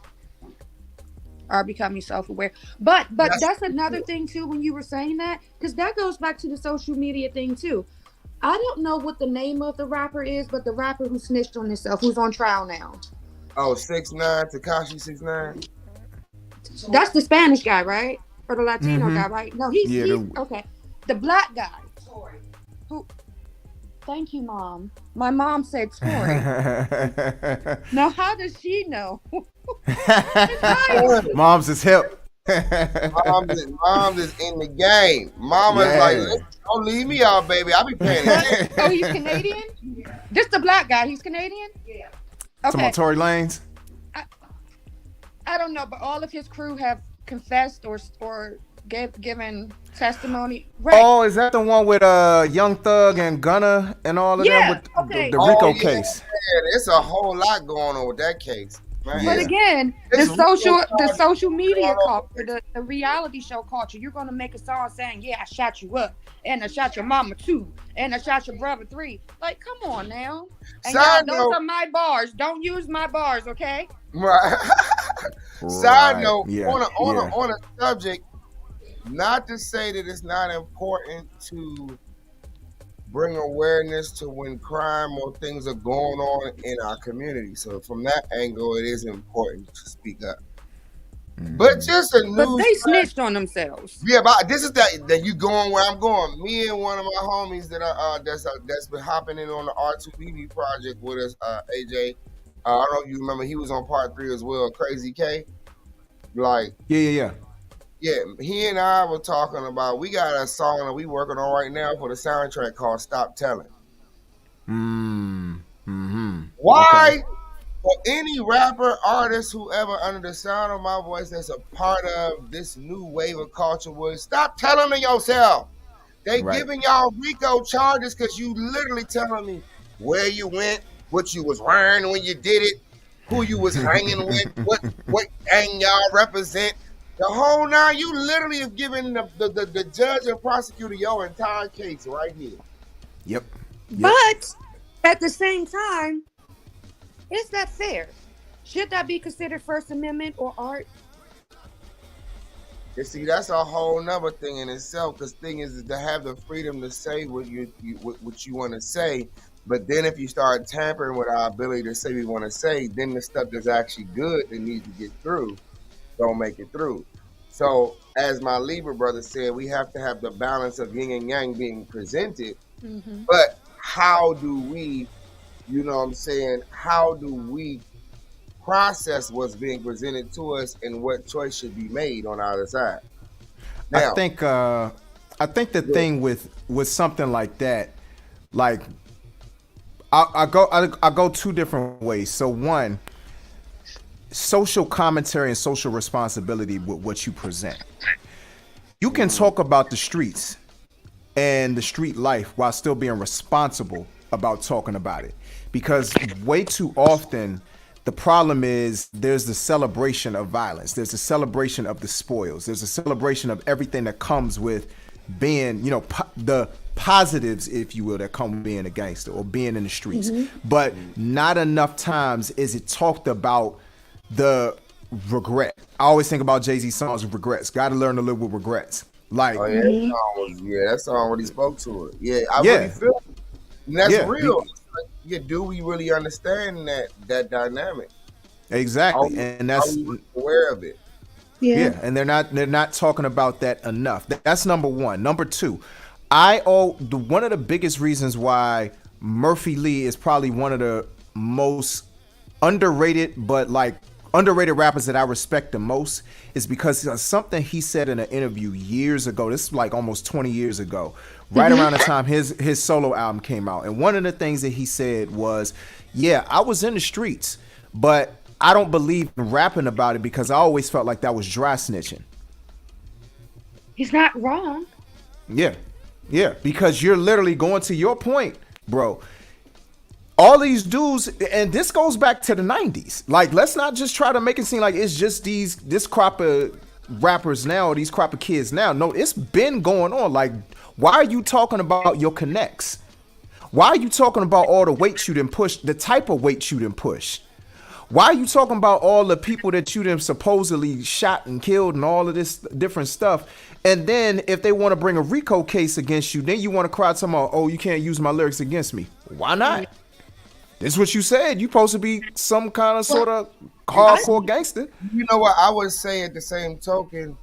are becoming self-aware. But That's that's another thing too when you were saying that, because that goes back to the social media thing too. I don't know what the name of the rapper is, but the rapper who snitched on himself, who's on trial now. Oh, 6ix9ine, Tekashi 6ix9ine. That's the Spanish guy, right? Or the Latino Mm-hmm. guy, right? No, he's Yeah. he's okay. The black guy. Who? Thank you, Mom. My mom said Tory. Now, how does she know? It's right. Mom's is hip. Mom is in the game. Mama's like, Yeah. listen, don't leave me out, baby. I be paying attention. Oh, he's Canadian? This the black guy. He's Canadian? Yeah. Talking Okay. about Tory Lanez? I don't know, but all of his crew have confessed or given testimony. Right. Oh, is that the one with Young Thug and Gunna and all of them Yeah, with okay. the Rico yeah, case? yeah, it's a whole lot going on with that case. Man. But Yeah. again, It's the social media going on. culture, the reality show culture, you're gonna make a song saying, "Yeah, I shot you up, and I shot your mama too, and I shot your brother 3." Like, come on now. And Side y'all, note- those are my bars. Don't use my bars, okay? Right. Side note, Yeah. on a subject, not to say that it's not important to bring awareness to when crime or things are going on in our community. So from that angle, it is important to speak up. But just a news. But they snitched on themselves. Yeah, but this is that you going where I'm going. Me and one of my homies that are that's been hopping in on the R2BB project with us, AJ. I don't know if you remember, he was on part 3 as well. Crazy K, like Yeah. he and I were talking about. We got a song that we working on right now for the soundtrack called "Stop Telling." Why? Okay. For any rapper, artist, whoever under the sound of my voice that's a part of this new wave of culture would stop telling me yourself. They Right. giving y'all RICO charges because you literally telling me where you went, what you was wearing when you did it, who you was hanging with, what gang y'all represent. The whole 9, you literally have given the judge and prosecutor your entire case right here. Yep. But at the same time, is that fair? Should that be considered First Amendment or art? You see, that's a whole nother thing in itself. Because thing is to have the freedom to say what you want to say. But then if you start tampering with our ability to say what we want to say, then the stuff that's actually good that needs to get through don't make it through. So as my Libra brother said, we have to have the balance of yin and yang being presented. Mm-hmm. But how do we, you know what I'm saying, how do we process what's being presented to us and what choice should be made on either side? Now, I think the thing with something like that, like I go 2 different ways. So one, social commentary and social responsibility with what you present. You can talk about the streets and the street life while still being responsible about talking about it, because way too often the problem is there's the celebration of violence, there's a celebration of the spoils, there's a celebration of everything that comes with being, you know, the positives, if you will, that come with being a gangster or being in the streets. But not enough times is it talked about the regret. I always think about Jay-Z songs of regrets. Got to learn to live with regrets. Like, oh, yeah, that song really spoke to it. Yeah, I really feel it. And that's real. Do we really understand that dynamic? Exactly, and that's are we aware of it. Yeah, and they're not talking about that enough. That's number one. Number two, one of the biggest reasons why Murphy Lee is probably one of the most underrated rappers that I respect the most is because something he said in an interview years ago. This is like almost 20 years ago, right around the time his solo album came out. And one of the things that he said was, yeah, I was in the streets, but I don't believe in rapping about it because I always felt like that was dry snitching. He's not wrong. Yeah, because you're literally going to your point, bro. All these dudes, and this goes back to the 90s. Like, let's not just try to make it seem like it's just this crop of rappers now, or these crop of kids now. No, it's been going on. Like, why are you talking about your connects? Why are you talking about all the weight you done push, the type of weight you done push? Why are you talking about all the people that you done supposedly shot and killed and all of this different stuff? And then if they want to bring a RICO case against you, then you want to cry talking about, oh, you can't use my lyrics against me. Why not? This is what you said. You supposed to be some kind of Well, sort of I hardcore gangster. You know what? I would say at the same token,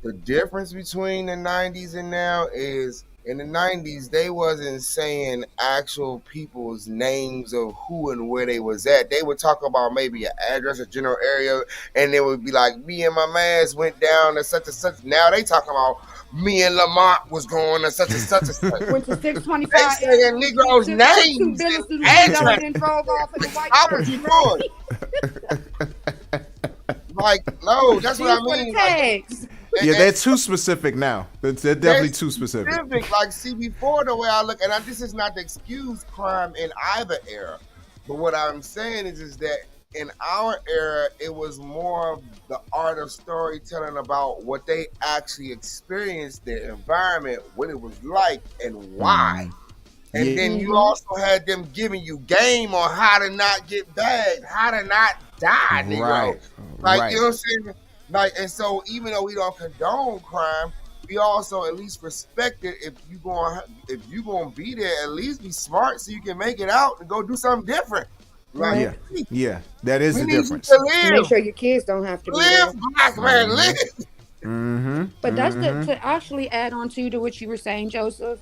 the difference between the 90s and now is in the 90s they wasn't saying actual people's names of who and where they was at. They would talk about maybe an address, a general area, and it would be like me and my mans went down to such and such. Now they talking about me and Lamont was going to such and such and such. went to They 625 saying Negroes' took two names businesses and together, address. then drove off in a white How was Merc, you right? doing? Like, no, that's what I These were the mean. Like, tags. Yeah, they're too specific now. They're definitely too specific. Like, see, before the way I look, and this is not to excuse crime in either era, but what I'm saying is that in our era, it was more of the art of storytelling about what they actually experienced, their environment, what it was like, and why. And then you also had them giving you game on how to not get bagged, how to not die, Negro. Right. Like, Right. you know what I'm saying? Like, and so even though we don't condone crime, we also at least respect it. If you gonna be there, at least be smart so you can make it out and go do something different. Like, Yeah, that is we the need you difference. to Make live, sure your kids don't have to be live, there. black man, live. Mm-hmm. But that's to actually add on to what you were saying, Joseph.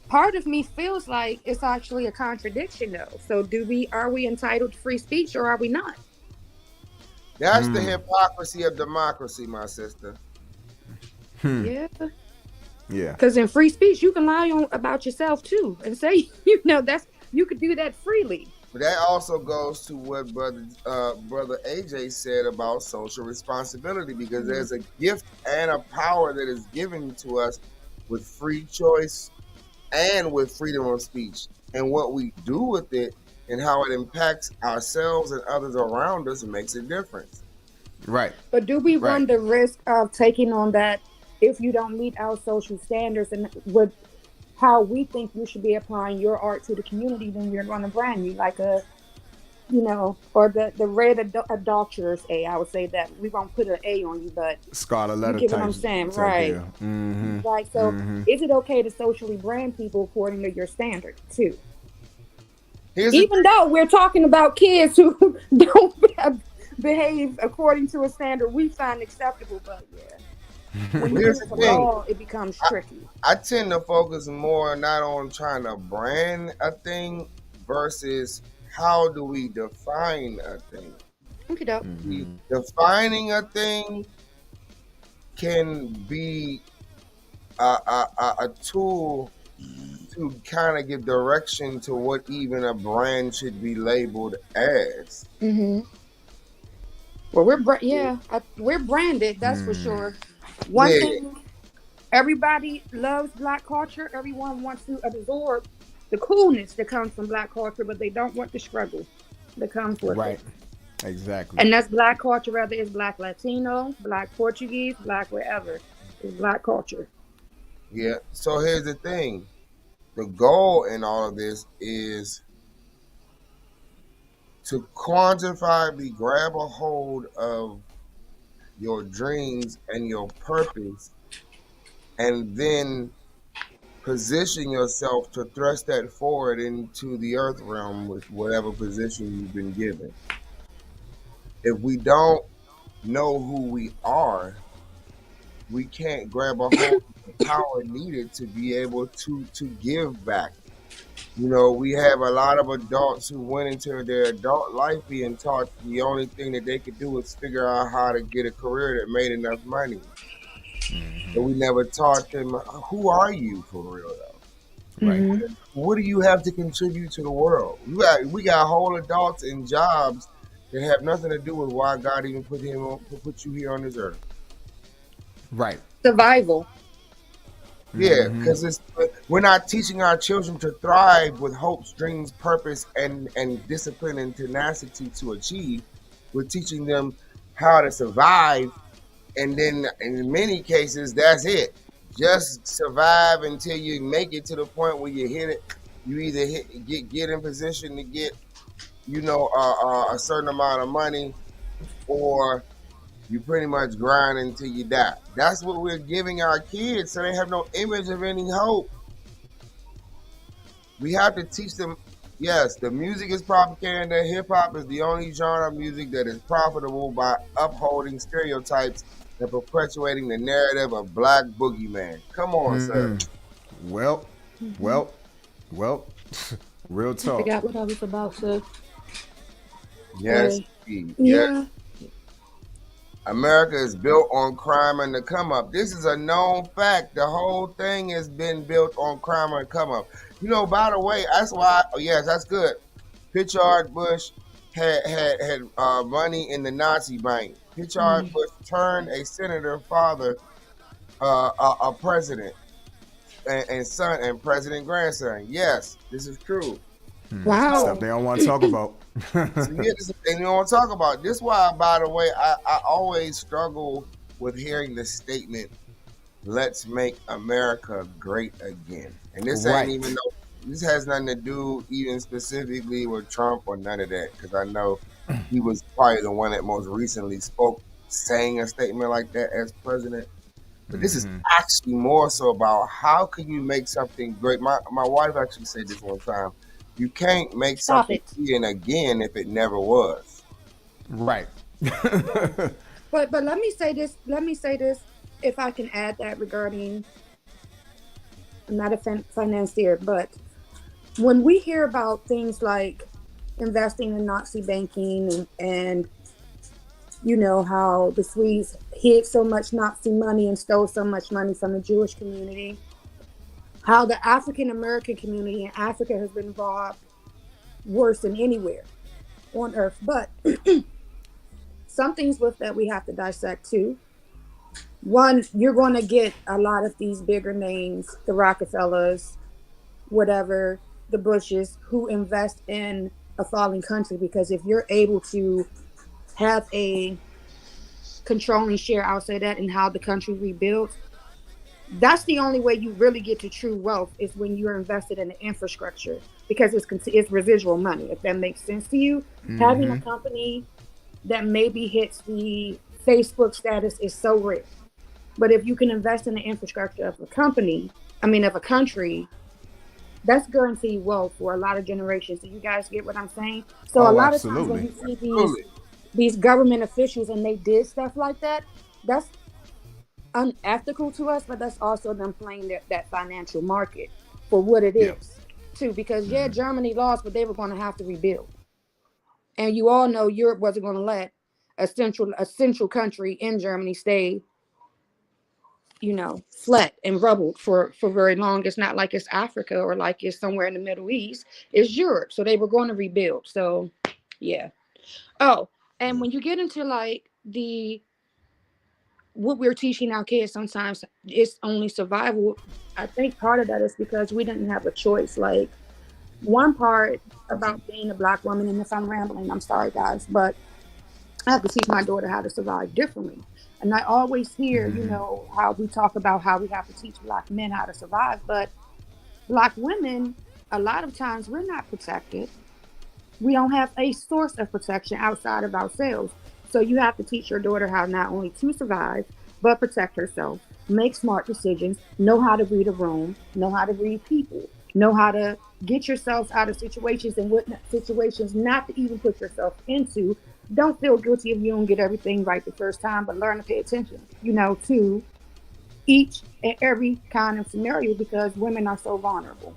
Part of me feels like it's actually a contradiction, though. So, are we entitled to free speech or are we not? That's the hypocrisy of democracy, my sister. Yeah. Yeah. Because in free speech, you can lie about yourself too, and say you could do that freely. But that also goes to what brother AJ said about social responsibility, because there's a gift and a power that is given to us with free choice and with freedom of speech. And what we do with it and how it impacts ourselves and others around us makes a difference. Right. But do we run Right. the risk of taking on that if you don't meet our social standards and with how we think you should be applying your art to the community, then you're going to brand you like a, or the red adulterers A. I would say that we won't put an A on you, but Scarlet you letter get what type. I'm saying, type right? deal. Mm-hmm. Right. So, is it okay to socially brand people according to your standard too? Even though we're talking about kids who don't behave according to a standard we find acceptable, but when you Here's get the to thing. law, it becomes tricky. I tend to focus more not on trying to brand a thing versus how do we define a thing. Okay, dope. Defining a thing can be a tool to kind of give direction to what even a brand should be labeled as. Well, we're branded. That's for sure. One thing, everybody loves Black culture. Everyone wants to absorb the coolness that comes from Black culture, but they don't want the struggle that comes with Right. it. Exactly. And that's Black culture, whether it's Black Latino, Black Portuguese, Black wherever. It's Black culture. Yeah. So here's the thing. The goal in all of this is to quantifiably grab a hold of your dreams and your purpose, and then position yourself to thrust that forward into the earth realm with whatever position you've been given. If we don't know who we are, we can't grab a hold of the power needed to be able to give back. We have a lot of adults who went into their adult life being taught the only thing that they could do is figure out how to get a career that made enough money. But we never taught them, who are you for real though? Right. What do you have to contribute to the world? We got whole adults in jobs that have nothing to do with why God even put you here on this earth. Right. Survival. Yeah, because we're not teaching our children to thrive with hopes, dreams, purpose, and discipline and tenacity to achieve. We're teaching them how to survive, and then in many cases, that's it. Just survive until you make it to the point where you hit it. You either get in position to get, a certain amount of money, or you pretty much grind until you die. That's what we're giving our kids, so they have no image of any hope. We have to teach them Yes, the music is propaganda. Hip hop is the only genre of music that is profitable by upholding stereotypes and perpetuating the narrative of black boogeyman. Come on, sir. Well, Hmm. well, well. Real I talk. forgot what I was about to Yes, say. indeed. Yes. Yeah. America is built on crime and the come up. This is a known fact. The whole thing has been built on crime and come up. By the way, that's why. Oh, yes, that's good. Pritchard Bush had money in the Nazi bank. Pritchard Mm. Bush turned a senator father, a president, and son, and president grandson. Yes, this is true. Stuff Wow. they don't want to talk about. So yeah, this is the thing we want to talk about. This is why, by the way, I always struggle with hearing the statement, "Let's make America great again." And this ain't even Right. no. This has nothing to do even specifically with Trump or none of that, because I know he was probably the one that most recently spoke, saying a statement like that as president. But this is actually more so about how can you make something great. My wife actually said this one time. You can't make Stop something it. again if it never was. Right. But let me say this. Let me say this. If I can add that regarding, I'm not a financier, but when we hear about things like investing in Nazi banking and you know how the Swedes hid so much Nazi money and stole so much money from the Jewish community, how the African American community in Africa has been robbed worse than anywhere on earth. But some things with that we have to dissect too. One, you're going to get a lot of these bigger names, the Rockefellers, whatever, the Bushes, who invest in a falling country because if you're able to have a controlling share, I'll say that, in how the country rebuilds, that's the only way you really get to true wealth is when you're invested in the infrastructure because it's residual money. If that makes sense to you, having a company that maybe hits the Facebook status is so rare. But if you can invest in the infrastructure of a company, I mean of a country, that's guaranteed wealth for a lot of generations. Do you guys get what I'm saying? So a Oh, lot of times when absolutely. you see these Absolutely. these government officials and they did stuff like that, that's unethical to us, but that's also them playing that financial market for what it Yep. is too. Because yeah, Germany lost, but they were going to have to rebuild, and you all know Europe wasn't going to let a central country in Germany stay, flat and rubbled for very long. It's not like it's Africa or like it's somewhere in the Middle East. It's Europe, so they were going to rebuild. So yeah. Oh, and when you get into like the what we're teaching our kids, sometimes it's only survival. I think part of that is because we didn't have a choice. Like one part about being a black woman, and if I'm rambling, I'm sorry guys, but I have to teach my daughter how to survive differently. And I always hear, how we talk about how we have to teach black men how to survive, but black women, a lot of times we're not protected. We don't have a source of protection outside of ourselves. So you have to teach your daughter how not only to survive, but protect herself, make smart decisions, know how to read a room, know how to read people, know how to get yourself out of situations and what situations not to even put yourself into. Don't feel guilty if you don't get everything right the first time, but learn to pay attention, to each and every kind of scenario because women are so vulnerable.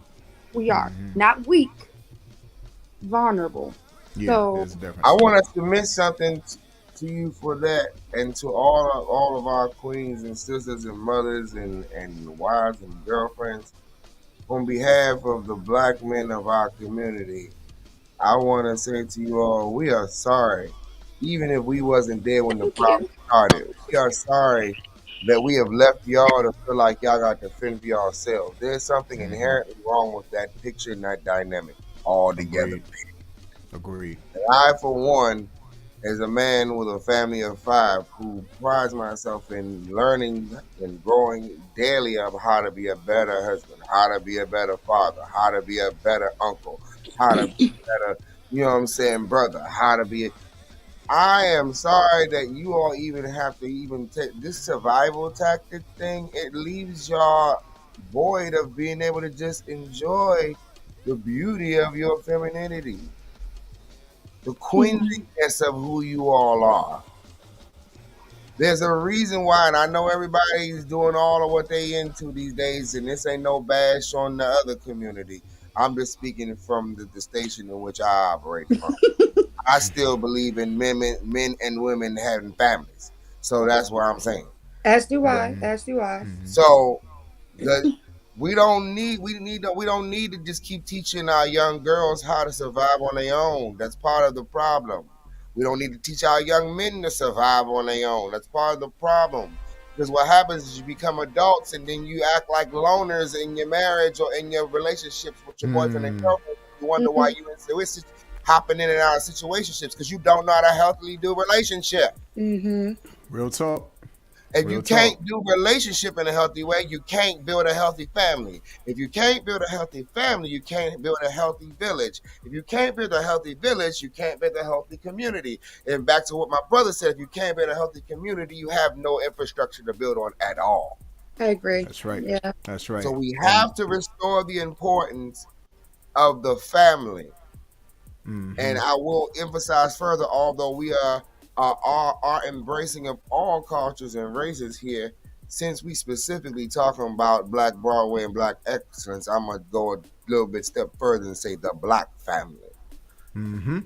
We are not weak, vulnerable. Yeah, So there's a I difference. want to submit something to you for that, and to all of our queens and sisters and mothers and wives and girlfriends. On behalf of the black men of our community, I want to say to you all, we are sorry. Even if we wasn't there when the thank problem you. started, we are sorry that we have left y'all to feel like y'all got to fend for yourselves. There's something inherently wrong with that picture and that dynamic altogether. Agreed. Agreed. And I, for one, as a man with a family of five who prides myself in learning and growing daily of how to be a better husband, how to be a better father, how to be a better uncle, how to be a better, brother, how to be. I am sorry that you all even have to even take this survival tactic thing. It leaves y'all void of being able to just enjoy. the beauty of your femininity, the Mhm. queenliness of who you all are. There's a reason why, and I know everybody's doing all of what they into these days, and this ain't no bash on the other community. I'm just speaking from the station in which I operate from. I still believe in men and women having families. So that's what I'm saying. As do The- I. As do I. So the we don't need to just keep teaching our young girls how to survive on their own. That's part of the problem. We don't need to teach our young men to survive on their own. That's part of the problem. Because what happens is you become adults and then you act like loners in your marriage or in your relationships with your boyfriend and Hmm. girlfriend. You wonder why Mhm. you hopping in and out of situationships because you don't know how to healthily do relationship. Mhm. Real talk. If you Real can't talk. do relationship in a healthy way, you can't build a healthy family. If you can't build a healthy family, you can't build a healthy village. If you can't build a healthy village, you can't build a healthy community. And back to what my brother said, if you can't build a healthy community, you have no infrastructure to build on at all. I agree. That's right. Yeah. That's So right. we And have to restore the importance of the family. And I will emphasize further, although we are embracing of all cultures and races here, since we specifically talking about Black Broadway and Black excellence, I'm gonna go a little bit step further and say the Black family. that's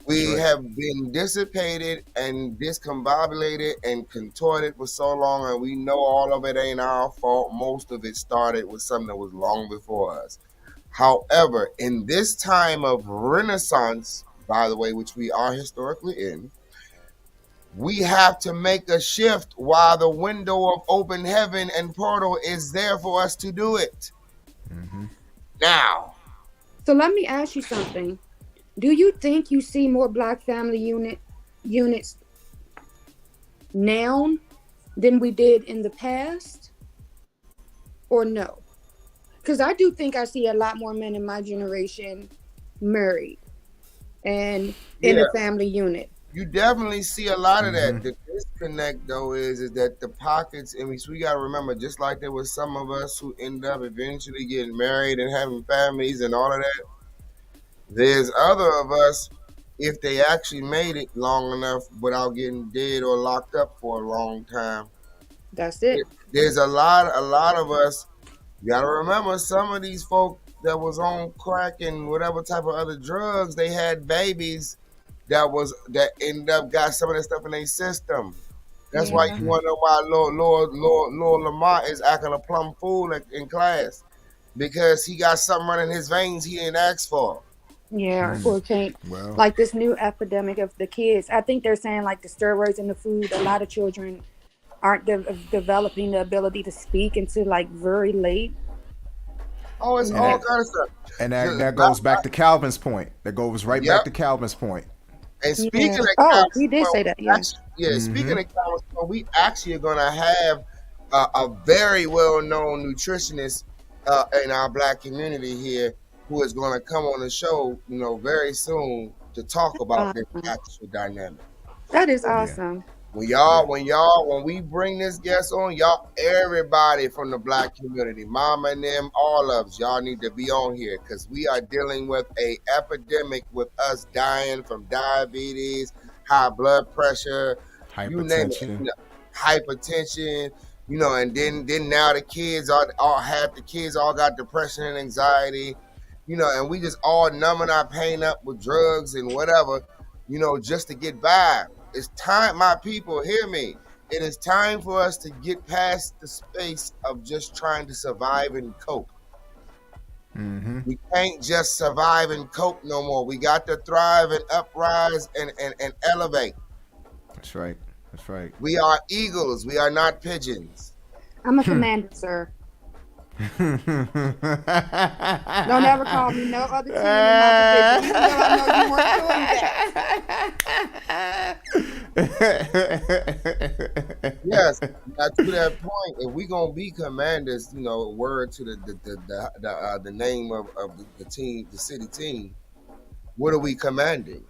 We right. have been dissipated and discombobulated and contorted for so long, and we know all of it ain't our fault. Most of it started with something that was long before us. However, in this time of renaissance, by the way, which we are historically in, we have to make a shift while the window of open heaven and portal is there for us to do it. Now, So let me ask you something. Do you think you see more black family units now than we did in the past, or no? Because I do think I see a lot more men in my generation married and in a yeah, family unit. you definitely see a lot of that. The disconnect though is that the pockets, and we gotta remember, just like there was some of us who end up eventually getting married and having families and all of that, there's other of us, if they actually made it long enough without getting dead or locked up for a long time. That's it. There's a lot of us. You gotta remember, some of these folk that was on crack and whatever type of other drugs, they had babies that ended up got some of that stuff in their system. That's why Yeah. you wonder why Lord Lamont is acting a plumb fool in class because he got something running his veins he didn't ask for. Yeah. Or can't, Well, like this new epidemic of the kids. I think they're saying like the steroids in the food. A lot of children aren't developing the ability to speak until like very late. Oh, it's You and know. all that kind of stuff. and that goes back to Calvin's point. That goes right back Yep. to Calvin's point. And Yeah. speaking of Oh, Calvin's he did point, say that. Yeah. speaking of Calvin's point, we actually are going to have a very well-known nutritionist in our black community here who is going to come on the show, very soon to talk about this Awesome. actual dynamic. That is Yeah. awesome. Yeah. When we bring this guest on, y'all, everybody from the black community, mama and them, all of us, y'all need to be on here because we are dealing with a epidemic with us dying from diabetes, high blood pressure, you name it, Hypertension. hypertension, and then now the kids all half the kids all got depression and anxiety, and we just all numbing our pain up with drugs and whatever, just to get by. It's time, my people, hear me. It is time for us to get past the space of just trying to survive and cope. We can't just survive and cope no more. We got to thrive and uprise and elevate. That's right. That's right. We are eagles. We are not pigeons. I'm a commander, sir. Don't ever call me no other team in my division, even though I know you weren't doing Yes, now to that point, if we gonna be commanders, word to the name of the team, the city team. What are we commanding?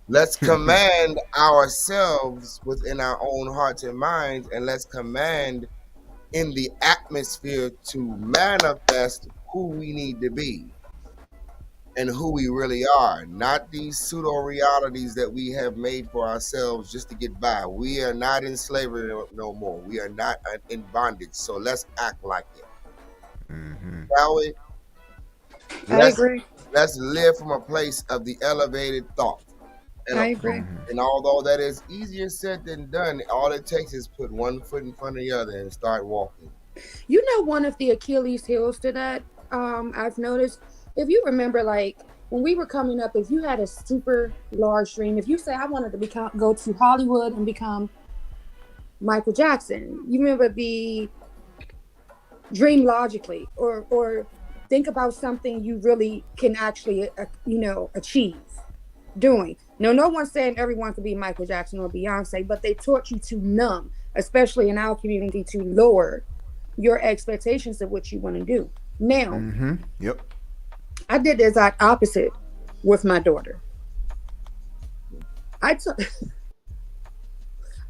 Let's command ourselves within our own hearts and minds, and let's command in the atmosphere to manifest who we need to be and who we really are, not these pseudo realities that we have made for ourselves just to get by. We are not in slavery no more. We are not in bondage. So let's act like it. Mm-hmm. Shall we? I Let's agree. let's live from a place of the elevated thought. And I agree. and although that is easier said than done, all it takes is put one foot in front of the other and start walking. You know, one of the Achilles heels to that, I've noticed, if you remember, like when we were coming up, if you had a super large dream, if you say I wanted to become go to Hollywood and become Michael Jackson, you remember the dream logically, or think about something you really can actually, achieve doing. No one's saying everyone could be Michael Jackson or Beyonce, but they taught you to numb, especially in our community, to lower your expectations of what you want to do. Now, Mm-hmm. Yep. I did the exact opposite with my daughter. I took.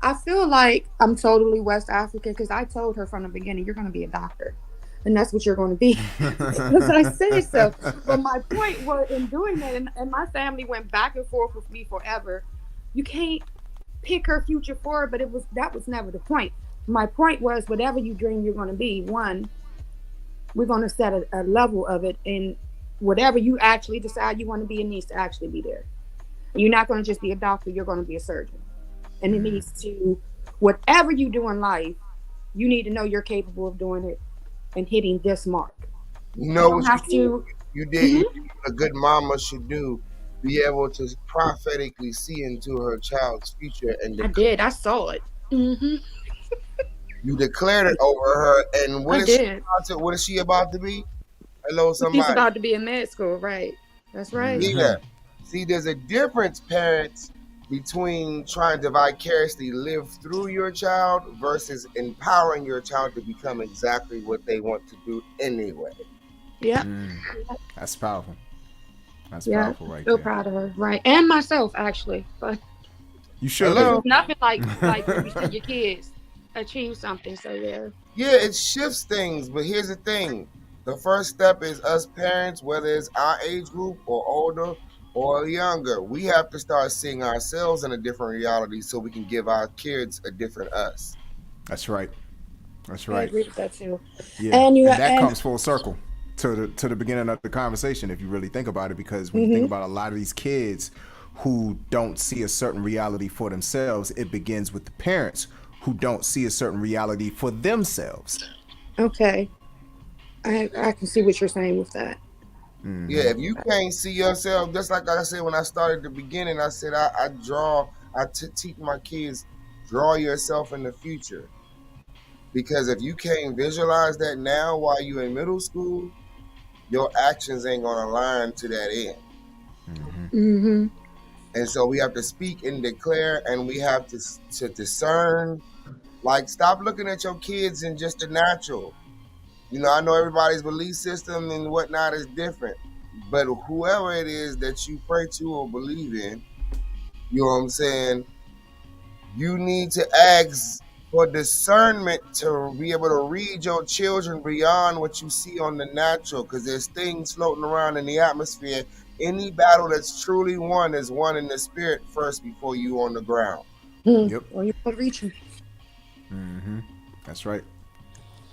I feel like I'm totally West African because I told her from the beginning, you're going to be a doctor. And that's what you're going to be. Because I said so. But my point was in doing that, and my family went back and forth with me forever. You can't pick her future for her, but that was never the point. My point was whatever you dream you're going to be, one, we're going to set a level of it, and whatever you actually decide you want to be, it needs to actually be there. You're not going to just be a doctor, you're going to be a surgeon. And it needs to, whatever you do in life, you need to know you're capable of doing it and hitting this mark. You You know don't what have to. you did what a good mama should do, be able to prophetically see into her child's future and I did. I saw it. you declared it over her. And I did. what is she about to be? Hello, She's somebody. about to be in med school, right? That's right. Yeah. See, there's a difference, parents, between trying to vicariously live through your child versus empowering your child to become exactly what they want to do anyway. Yep. That's powerful. That's Yeah. powerful right So there. proud of her, right? And myself, actually. But You should because be. Hello? it's nothing like when you see your kids achieve something. So yeah. Yeah, it shifts things, but here's the thing. The first step is us parents, whether it's our age group or older or younger, we have to start seeing ourselves in a different reality so we can give our kids a different us. That's right. That's I right. agree with that too. Yeah, And and that comes full circle to the beginning of the conversation if you really think about it. Because when you think about a lot of these kids who don't see a certain reality for themselves, it begins with the parents who don't see a certain reality for themselves. okay, I can see what you're saying with that. Yeah, if you can't see yourself, just like I said when I started the beginning, I said I teach my kids, draw yourself in the future. Because if you can't visualize that now while you're in middle school, your actions ain't gonna align to that end. Mm-hmm. And so we have to speak and declare, and we have to discern. Like, stop looking at your kids in just the natural. I know everybody's belief system and whatnot is different, but whoever it is that you pray to or believe in, you know what I'm saying, you need to ask for discernment to be able to read your children beyond what you see on the natural, because there's things floating around in the atmosphere. Any battle that's truly won is won in the spirit first before you on the ground. Yep. Or you can reach them. That's right.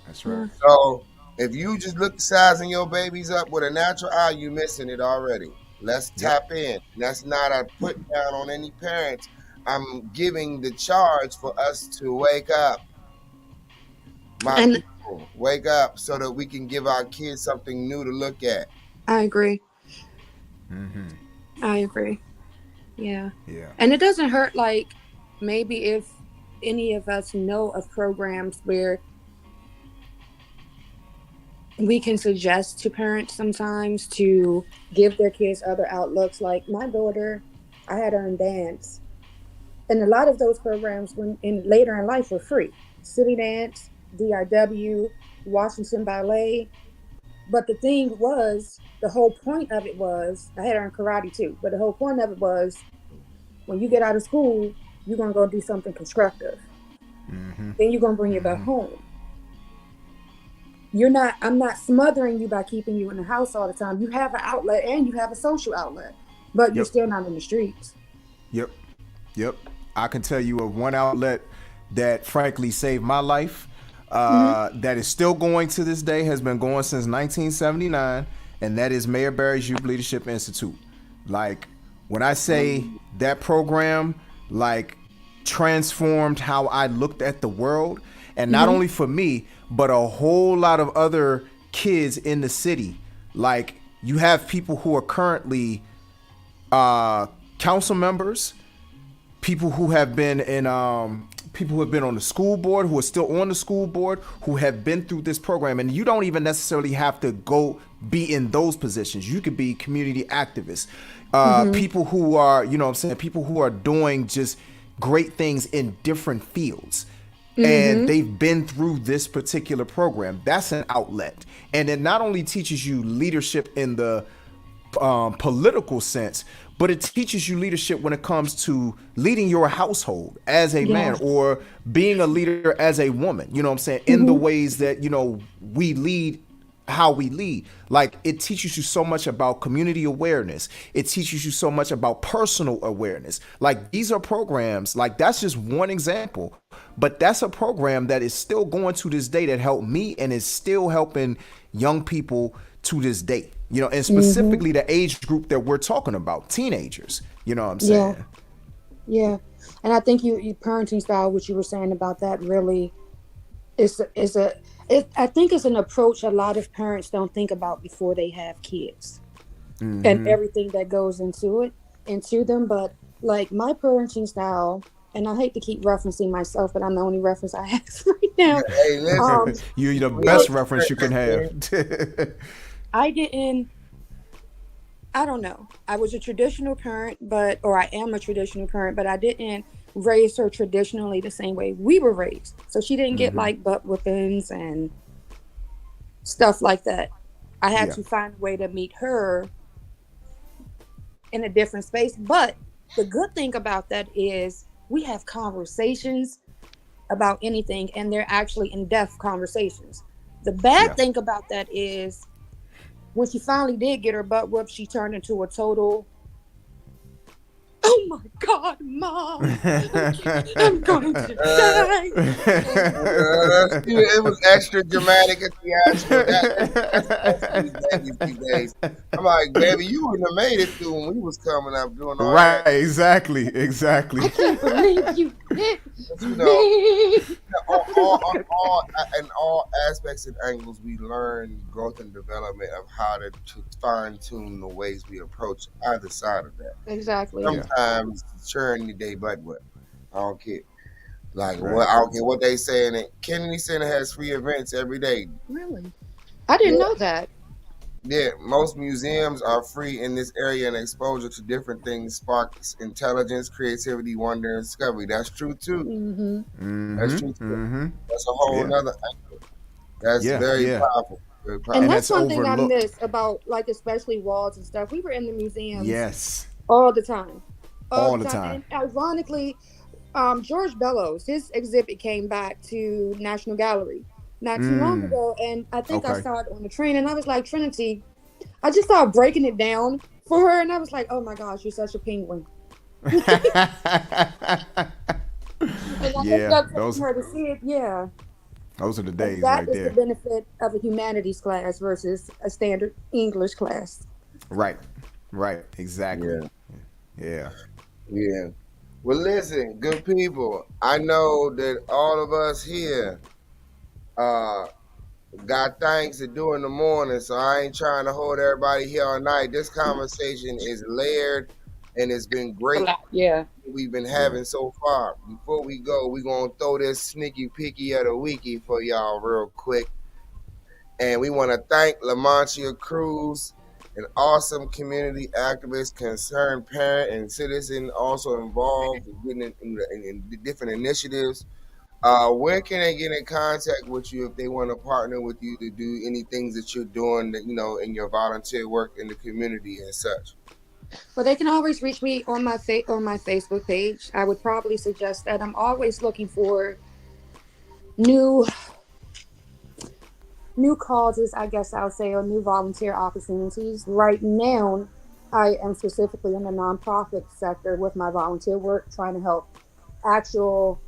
That's right. So if you just look sizing your babies up with a natural eye, you missing it already. Let's tap in. That's not a put down on any parents. I'm giving the charge for us to wake up. My And people, wake up so that we can give our kids something new to look at. I agree. I agree. Yeah. Yeah. And it doesn't hurt, like, maybe if any of us know of programs where we can suggest to parents sometimes to give their kids other outlooks. Like my daughter, I had her in dance. And a lot of those programs later in life were free. City Dance, DIW, Washington Ballet. But the thing was, the whole point of it was, I had her in karate too, but the whole point of it was, when you get out of school, you're going to go do something constructive. Then you're going to bring it back home. I'm not smothering you by keeping you in the house all the time. You have an outlet and you have a social outlet, but you're Yep. still not in the streets. Yep. Yep. I can tell you of one outlet that frankly saved my life. Hmm. That is still going to this day, has been going since 1979, and that is Mayor Barry's Youth Leadership Institute. Like, when I say that program, like, transformed how I looked at the world, and not Hmm. only for me, but a whole lot of other kids in the city. Like, you have people who are currently uh, council members, people who have been in people who have been on the school board, who are still on the school board, who have been through this program. And you don't even necessarily have to go be in those positions. You could be community activists, Hmm. people who are, you know what I'm saying, people who are doing just great things in different fields, and Hmm. they've been through this particular program. That's an outlet. And it not only teaches you leadership in the political sense, but it teaches you leadership when it comes to leading your household as a Yeah. man, or being a leader as a woman, you know what I'm saying, in the Hmm. ways that, we lead, how we lead. Like, it teaches you so much about community awareness. It teaches you so much about personal awareness. Like, these are programs, like, that's just one example, but that's a program that is still going to this day, that helped me and is still helping young people to this day, and Hmm. specifically the age group that we're talking about, teenagers, you know what I'm Yeah. saying? Yeah. And I think you parenting style, what you were saying about that, really is a I think it's an approach a lot of parents don't think about before they have kids and everything that goes into them. But like my parenting style, and I hate to keep referencing myself, but I'm the only reference I have right now. Hey, listen, Um, You're the we on best like the reference you can have. man. I didn't. I don't know. I was a traditional parent, or I am a traditional parent, but I didn't raise her traditionally the same way we were raised. So she didn't get like butt whippings and stuff like that. I had Yeah. to find a way to meet her in a different space. But the good thing about that is we have conversations about anything, and they're actually in depth conversations. The bad Yeah. thing about that is when she finally did get her butt whooped, she turned into a total, oh my God, mom, I'm going to die. And See, it was extra dramatic and theatrical. That's most of these babies these days. I'm like, baby, you wouldn't have made it through when we was coming up doing all Right, that. exactly, exactly. I can't believe you hit But me. in all aspects and angles, we learn growth and development of how to fine tune the ways we approach either side of that. Exactly. Yeah. Sometimes churn the day butt whip. I don't care. Like Right. what I don't care what they saying. It Kennedy Center has free events every day. Really? I didn't Yeah, know that. yeah. Most museums are free in this area, and exposure to different things sparks intelligence, creativity, wonder, and discovery. That's true too. Hmm. That's Mm-hmm. true too. Mm-hmm. That's a whole Yeah. nother. That's Yeah. very Yeah. powerful. Very And And powerful. that's that's one thing I overlooked. miss about, like, especially walls and stuff. We were in the museums Yes. all the time, all All the the time. time. And ironically, George Bellows, his exhibit came back to National Gallery not too long Mm. ago, and I think I Okay. saw it on the train, and I was like, Trinity, I just started breaking it down for her, and I was like, oh my gosh, you're such a penguin. And I ended Yeah. up taking Those her to see it, yeah. those are the And days that right is the there. benefit of a humanities class versus a standard English class. Right. Right. Exactly. Yeah, Yeah. yeah. Well, listen, good people. I know that all of us here uh got things to do in the morning, so I ain't trying to hold everybody here all night. This conversation is layered, and it's been great. Yeah. We've been Yeah. having so far. Before we go, we're gonna throw this sneaky peeky of the weeky for y'all real quick. And we want to thank Lamontria Cruz, an awesome community activist, concerned parent, and citizen, also involved in getting in different initiatives. Where can they get in contact with you if they want to partner with you to do any things that you're doing that in your volunteer work in the community and such? Well, they can always reach me on my Facebook page. I would probably suggest that. I'm always looking for new new causes, I guess I'll say, or new volunteer opportunities. Right now, I am specifically in the nonprofit sector with my volunteer work, trying to help actual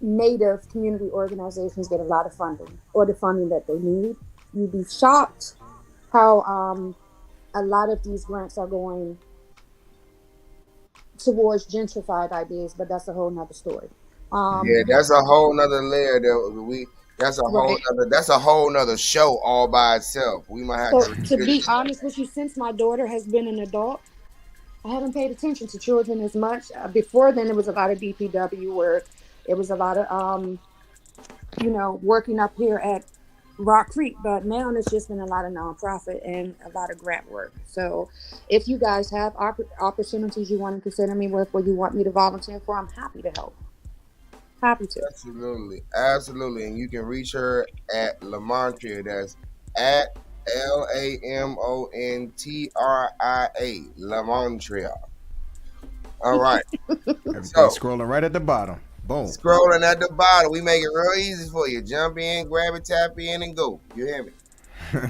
Native community organizations get a lot of funding or the funding that they need. You'd be shocked how a lot of these grants are going towards gentrified ideas, but that's a whole nother story. Yeah, Um, that's a whole nother layer that we. right. That's a whole nother show all by itself. We might have to So to revisit be that. honest with you, since my daughter has been an adult, I haven't paid attention to children as much. Before then, it was a lot of DPW work. It was a lot of working up here at Rock Creek. But now it's just been a lot of nonprofit and a lot of grant work. So, if you guys have opportunities you want to consider me with, or you want me to volunteer for, I'm happy to help. Happy to. Absolutely, absolutely, and you can reach her at Lamontria. That's at Lamontria. Lamontria. All right. Everything So scrolling right at the bottom. Boom. scrolling at the bottom, we make it real easy for you. Jump in, grab it, tap in, and go. You hear me?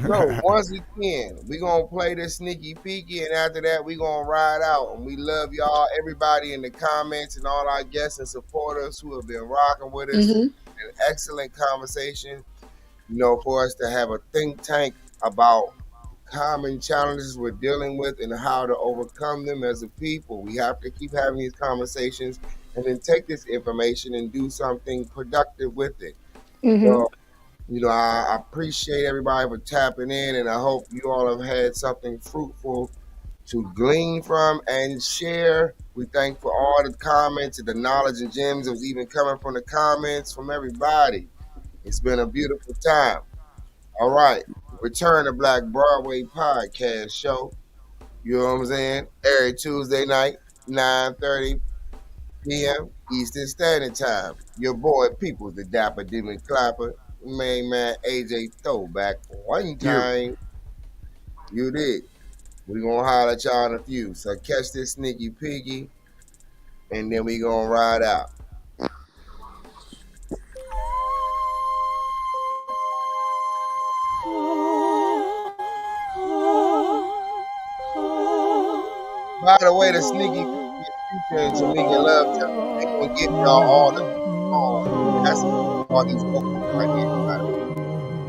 So once again, we gonna play this sneaky peeky, and after that, we gonna ride out. And we love y'all, everybody in the comments, and all our guests and supporters who have been rocking with us. Mm-hmm. An excellent conversation, for us to have a think tank about common challenges we're dealing with and how to overcome them as a people. We have to keep having these conversations and then take this information and do something productive with it. Mm-hmm. So I appreciate everybody for tapping in, and I hope you all have had something fruitful to glean from and share. We thank for all the comments and the knowledge and gems that was even coming from the comments from everybody. It's been a beautiful time. All right. Return to Black Broadway podcast show. You know what I'm saying? Every Tuesday night, 9:30 p.m. Eastern Standard Time. Your boy Peoplez, the Dapper Demon Clapper, main man AJ Throwback. One You. time, you did. We gonna holler at y'all in a few. So catch this sneaky piggy, and then we gonna ride out. By the way, the sneaky piggy is featuring Tamika Love. They gonna give y'all all the songs. That's all these vocals right here.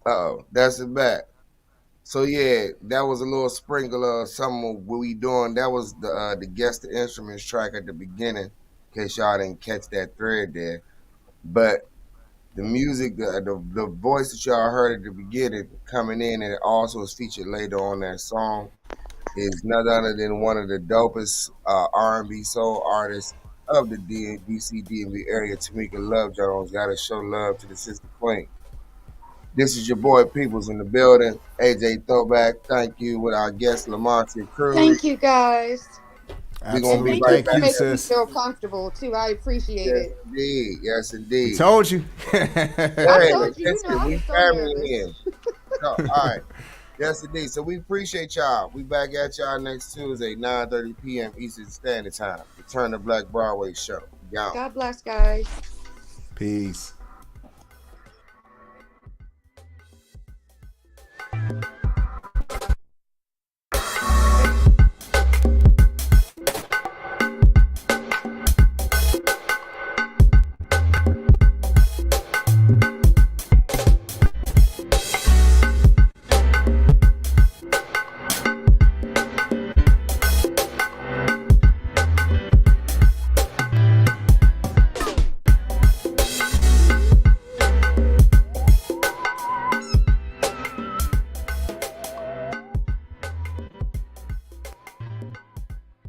Oh, that's it back. So yeah, that was a little sprinkle of some of what we doing. That was the guest the instruments track at the beginning, in case y'all didn't catch that thread there. But the music, the voice that y'all heard at the beginning coming in, and it also is featured later on that song, is none other than one of the dopest R&B soul artists of the DC DMV area, Tamika Love Jones. Got to show love to the sister queen. This is your boy Peoples in the building. AJ Throwback. Thank you with our guest Lamontria Cruz. Thank you guys. We're gonna And be Absolutely. thank you right Thank for back you, making at me sis. feel comfortable too. I appreciate Yes, it. indeed. Yes, We indeed. told you. I Hey, told you, listen, I we was so family nervous. here. So, all right. Yes, indeed. So we appreciate y'all. We back at y'all next Tuesday, 9:30 p.m. Eastern Standard Time. Return to Black Broadway show. Y'all. God bless, guys. Peace.